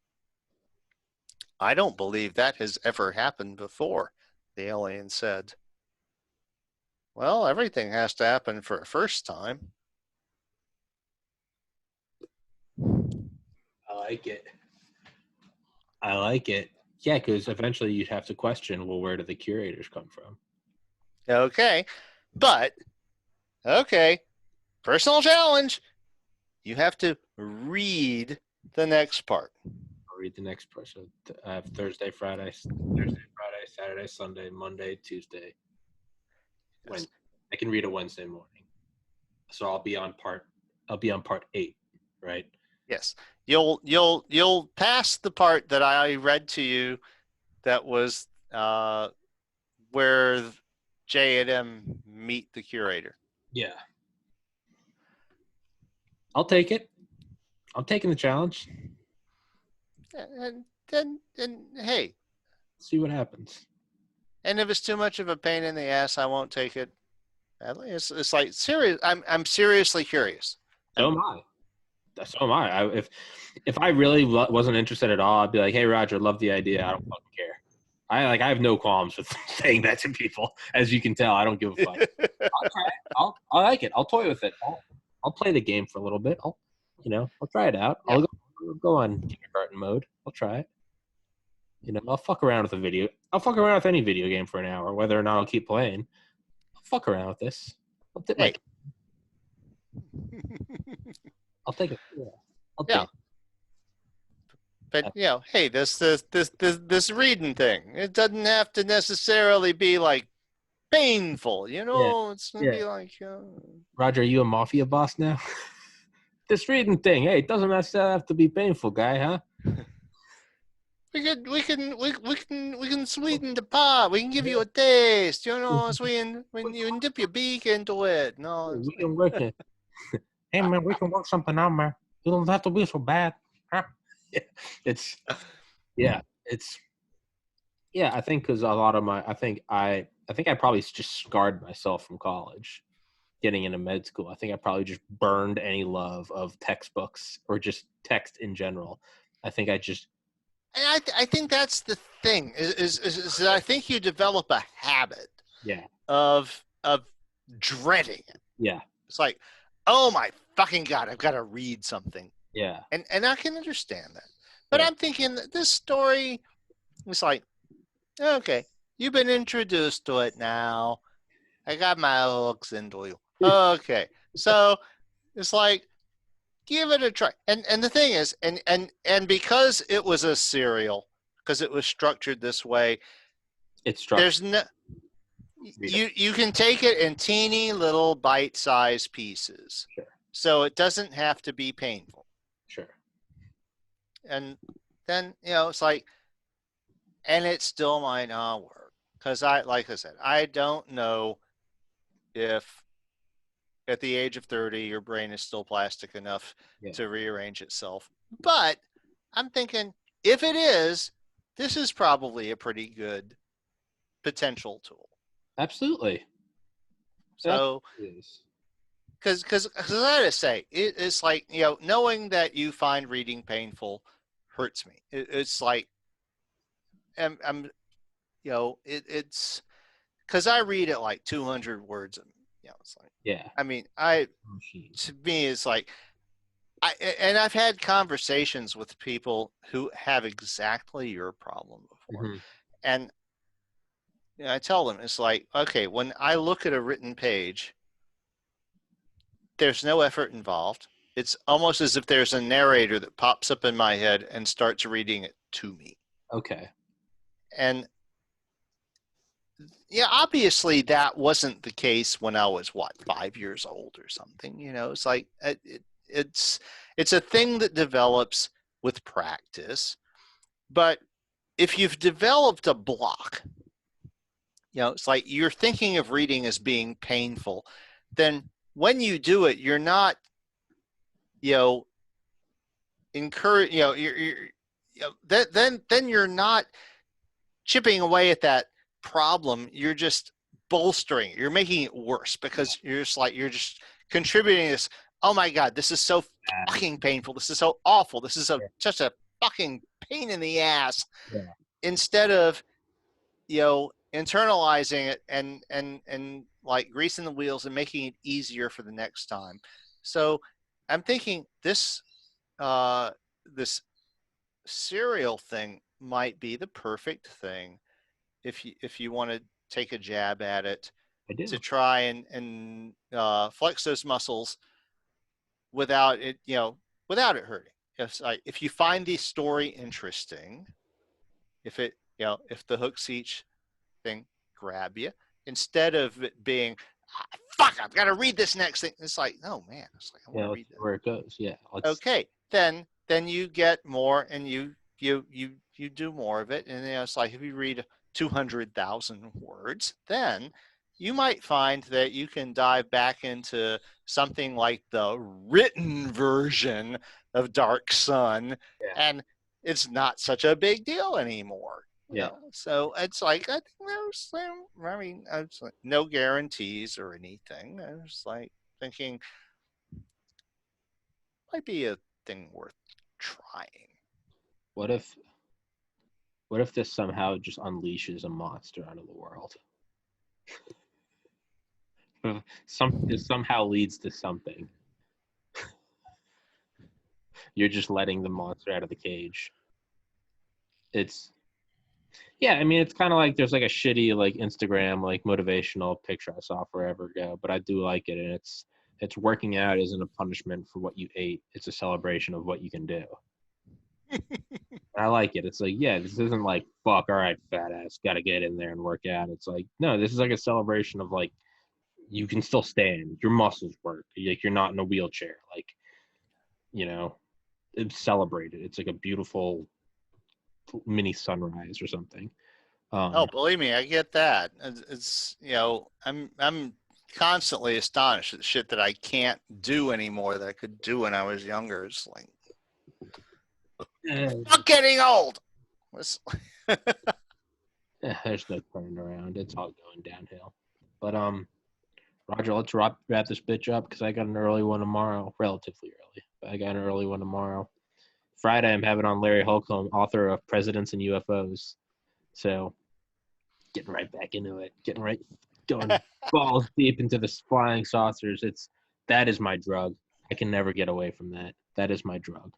I don't believe that has ever happened before, the alien said. Well, everything has to happen for a first time. I like it. I like it. Yeah, because eventually you'd have to question, well, where do the curators come from? Okay, but, okay, personal challenge. You have to read the next part. I'll read the next part. So I have Thursday, Friday, Saturday, Sunday, Monday, Tuesday. Yes. I can read a Wednesday morning. So I'll be on part 8, right? Yes. You'll pass the part that I read to you that was where J and M meet the curator. Yeah. I'll take it. I'm taking the challenge. And then hey. See what happens. And if it's too much of a pain in the ass, I won't take it. It's like serious. I'm seriously curious. So am I. If I really wasn't interested at all, I'd be like, "Hey, Roger, love the idea. I don't fucking care." I have no qualms with saying that to people. As you can tell, I don't give a fuck. I'll try it. I like it. I'll toy with it. I'll play the game for a little bit. I'll try it out. Yeah. I'll go on kindergarten mode. I'll try it. I'll fuck around with a video. I'll fuck around with any video game for an hour, whether or not I'll keep playing. I'll fuck around with this. I'll dip Hey. I'll take it. Yeah. I'll Yeah. take it. But hey, this reading thing, it doesn't have to necessarily be like painful. It's gonna be like. Roger, are you a mafia boss now? This reading thing, hey, it doesn't necessarily have to be painful, guy, huh? We can sweeten the pot. We can give you a taste. When you dip your beak into it. No, we can work it. Hey man, we can work something out, man. You don't have to be so bad. Huh? I think because a lot of I think I probably just scarred myself from college, getting into med school. I think I probably just burned any love of textbooks or just text in general. I think I just. And I think that's the thing is that I think you develop a habit. Yeah. Of dreading it. Yeah. It's like, oh my fucking God, I've got to read something. Yeah. And I can understand that. But I'm thinking that this story, it's like, okay, you've been introduced to it now. I got my hooks into you. Okay. So it's like, give it a try. And the thing is, and because it was a serial, because it was structured this way, there's no you can take it in teeny little bite-sized pieces. Sure. So it doesn't have to be painful. Sure. And then, it's like, and it still might not work. Because like I said, I don't know if at the age of 30, your brain is still plastic enough to rearrange itself. But I'm thinking, if it is, this is probably a pretty good potential tool. Absolutely. So, because I gotta say, it's like, knowing that you find reading painful hurts me. It's like, I'm it's because I read at like 200 words. It's like, I mean, to me, it's like, I've had conversations with people who have exactly your problem before. Mm-hmm. And I tell them, it's like, okay, when I look at a written page, there's no effort involved. It's almost as if there's a narrator that pops up in my head and starts reading it to me. Okay. And yeah, obviously that wasn't the case when I was 5 years old or something. It's like it's a thing that develops with practice. But if you've developed a block, it's like you're thinking of reading as being painful, then when you do it, you're not, encourage, then you're not chipping away at that problem. You're just bolstering it. You're making it worse because you're just contributing this. Oh my God, this is so fucking painful. This is so awful. This is such a fucking pain in the ass. Yeah. Instead of, internalizing it and like greasing the wheels and making it easier for the next time. So I'm thinking this serial thing might be the perfect thing if you want to take a jab at it, to try and flex those muscles without it hurting. If you find the story interesting, if the hooks each thing grab you, instead of it being, fuck, I've got to read this next thing. It's like, no, man, it's like, I want to read that. Where it goes. Yeah. Okay, then you get more, and you do more of it, and it's like, if you read 200,000 words, then you might find that you can dive back into something like the written version of Dark Sun, and it's not such a big deal anymore. So it's like, I think there's no guarantees or anything. I was like thinking, might be a thing worth trying. What if this somehow just unleashes a monster out of the world? This somehow leads to something. You're just letting the monster out of the cage. It's kind of like there's like a shitty like Instagram like motivational picture I saw forever ago, but I do like it, and it's working out isn't a punishment for what you ate. It's a celebration of what you can do. I like it. It's like, this isn't like, fuck, all right, fat ass, got to get in there and work out. It's like, no, this is like a celebration of like, you can still stand, your muscles work, like you're not in a wheelchair, like, it's celebrated. It's like a beautiful mini sunrise or something. Believe me, I get that. It's I'm constantly astonished at the shit that I can't do anymore that I could do when I was younger. It's like, I'm getting old. There's no turning around. It's all going downhill. But Roger, let's wrap this bitch up because I got an early one tomorrow, relatively early. But I got an early one tomorrow. Friday, I'm having on Larry Holcomb, author of Presidents and UFOs. So, getting right back into it, going balls deep into the flying saucers. That is my drug. I can never get away from that. That is my drug.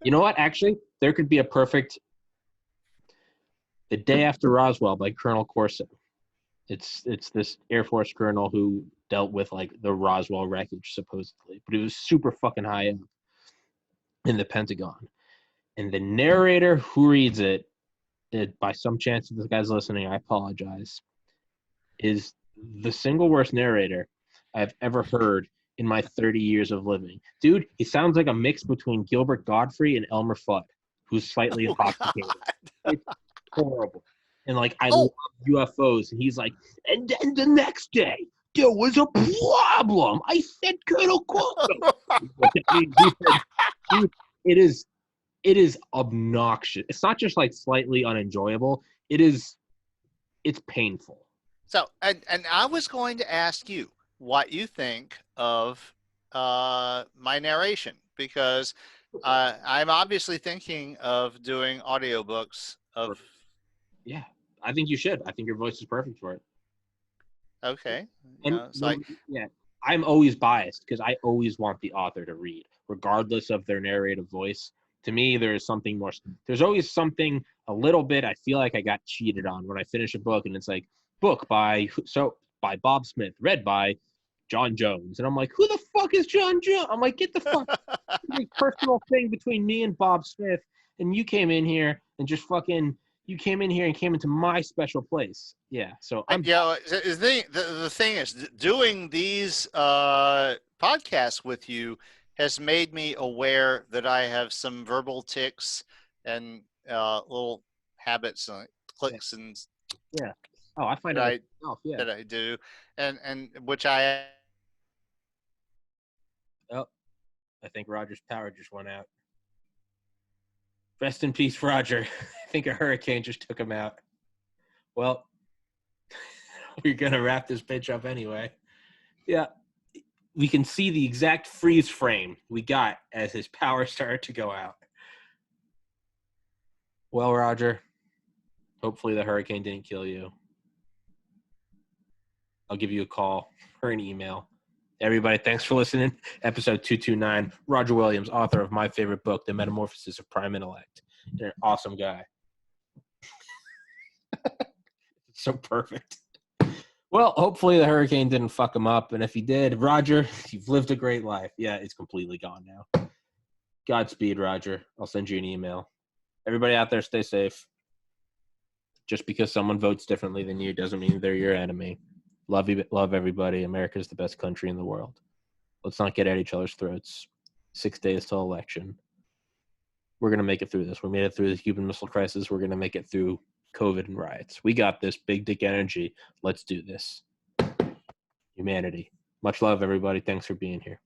You know what? Actually, there could be a perfect The Day After Roswell by Colonel Corso. It's this Air Force colonel who dealt with like the Roswell wreckage supposedly, but it was super fucking high up in the Pentagon. And the narrator who reads it, by some chance if this guy's listening, I apologize, is the single worst narrator I've ever heard in my 30 years of living. Dude, he sounds like a mix between Gilbert Godfrey and Elmer Fudd, who's slightly intoxicated. It's horrible. And like, I love UFOs, and he's like, and then the next day, there was a problem. I said, Colonel Corso. Dude, it is obnoxious. It's not just like slightly unenjoyable. It's painful. So, and I was going to ask you what you think of my narration, because I'm obviously thinking of doing audiobooks of. Yeah, I think you should. I think your voice is perfect for it. Okay. I'm always biased because I always want the author to read, regardless of their narrative voice. To me, there is something more. There's always something a little bit. I feel like I got cheated on when I finish a book, and it's like book by Bob Smith, read by John Jones, and I'm like, who the fuck is John Jones? I'm like, get the fuck. It's a personal thing between me and Bob Smith, and you came in here and just fucking, You came in here and came into my special place. Yeah. So I'm. The thing is, doing these podcasts with you has made me aware that I have some verbal tics and little habits and clicks and Yeah. Oh, I find that it myself. Yeah. that I do, and which I. Oh, I think Roger's power just went out. Rest in peace, Roger. I think a hurricane just took him out. Well, we're gonna wrap this bitch up anyway. Yeah. We can see the exact freeze frame we got as his power started to go out. Well, Roger, hopefully the hurricane didn't kill you. I'll give you a call or an email. Everybody, thanks for listening. Episode 229. Roger Williams, author of my favorite book, The Metamorphosis of Prime Intellect. You're an awesome guy. So perfect. Well, hopefully the hurricane didn't fuck him up. And if he did, Roger, you've lived a great life. Yeah, it's completely gone now. Godspeed, Roger. I'll send you an email. Everybody out there, stay safe. Just because someone votes differently than you doesn't mean they're your enemy. Love everybody. America is the best country in the world. Let's not get at each other's throats. 6 days till election. We're going to make it through this. We made it through the Cuban Missile Crisis. We're going to make it through COVID and riots. We got this. Big dick energy. Let's do this. Humanity. Much love, everybody. Thanks for being here.